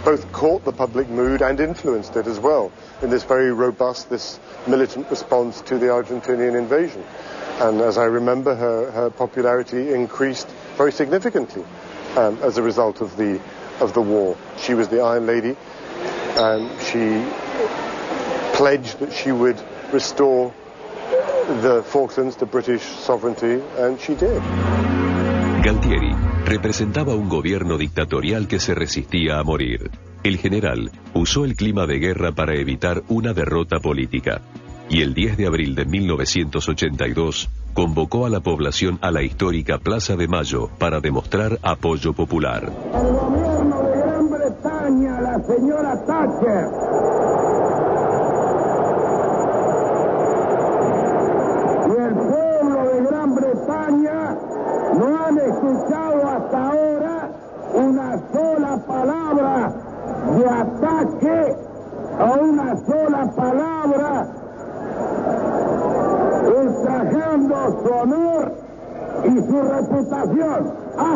Speaker 6: both caught the public mood and influenced it as well in this very robust, this militant response to the Argentinian invasion. And as I remember, her popularity increased very significantly as a result of the war. She was the Iron Lady, and she pledged that she would restore the Falklands to British sovereignty, and she did.
Speaker 7: Galtieri representaba un gobierno dictatorial que se resistía a morir. El general usó el clima de guerra para evitar una derrota política. Y el 10 de abril de 1982 convocó a la población a la histórica Plaza de Mayo para demostrar apoyo popular.
Speaker 19: El gobierno de Gran Bretaña, la señora Thatcher, y el pueblo de Gran Bretaña no han escuchado hasta ahora una sola palabra de ataque o una sola palabra ultrajando su honor y su reputación.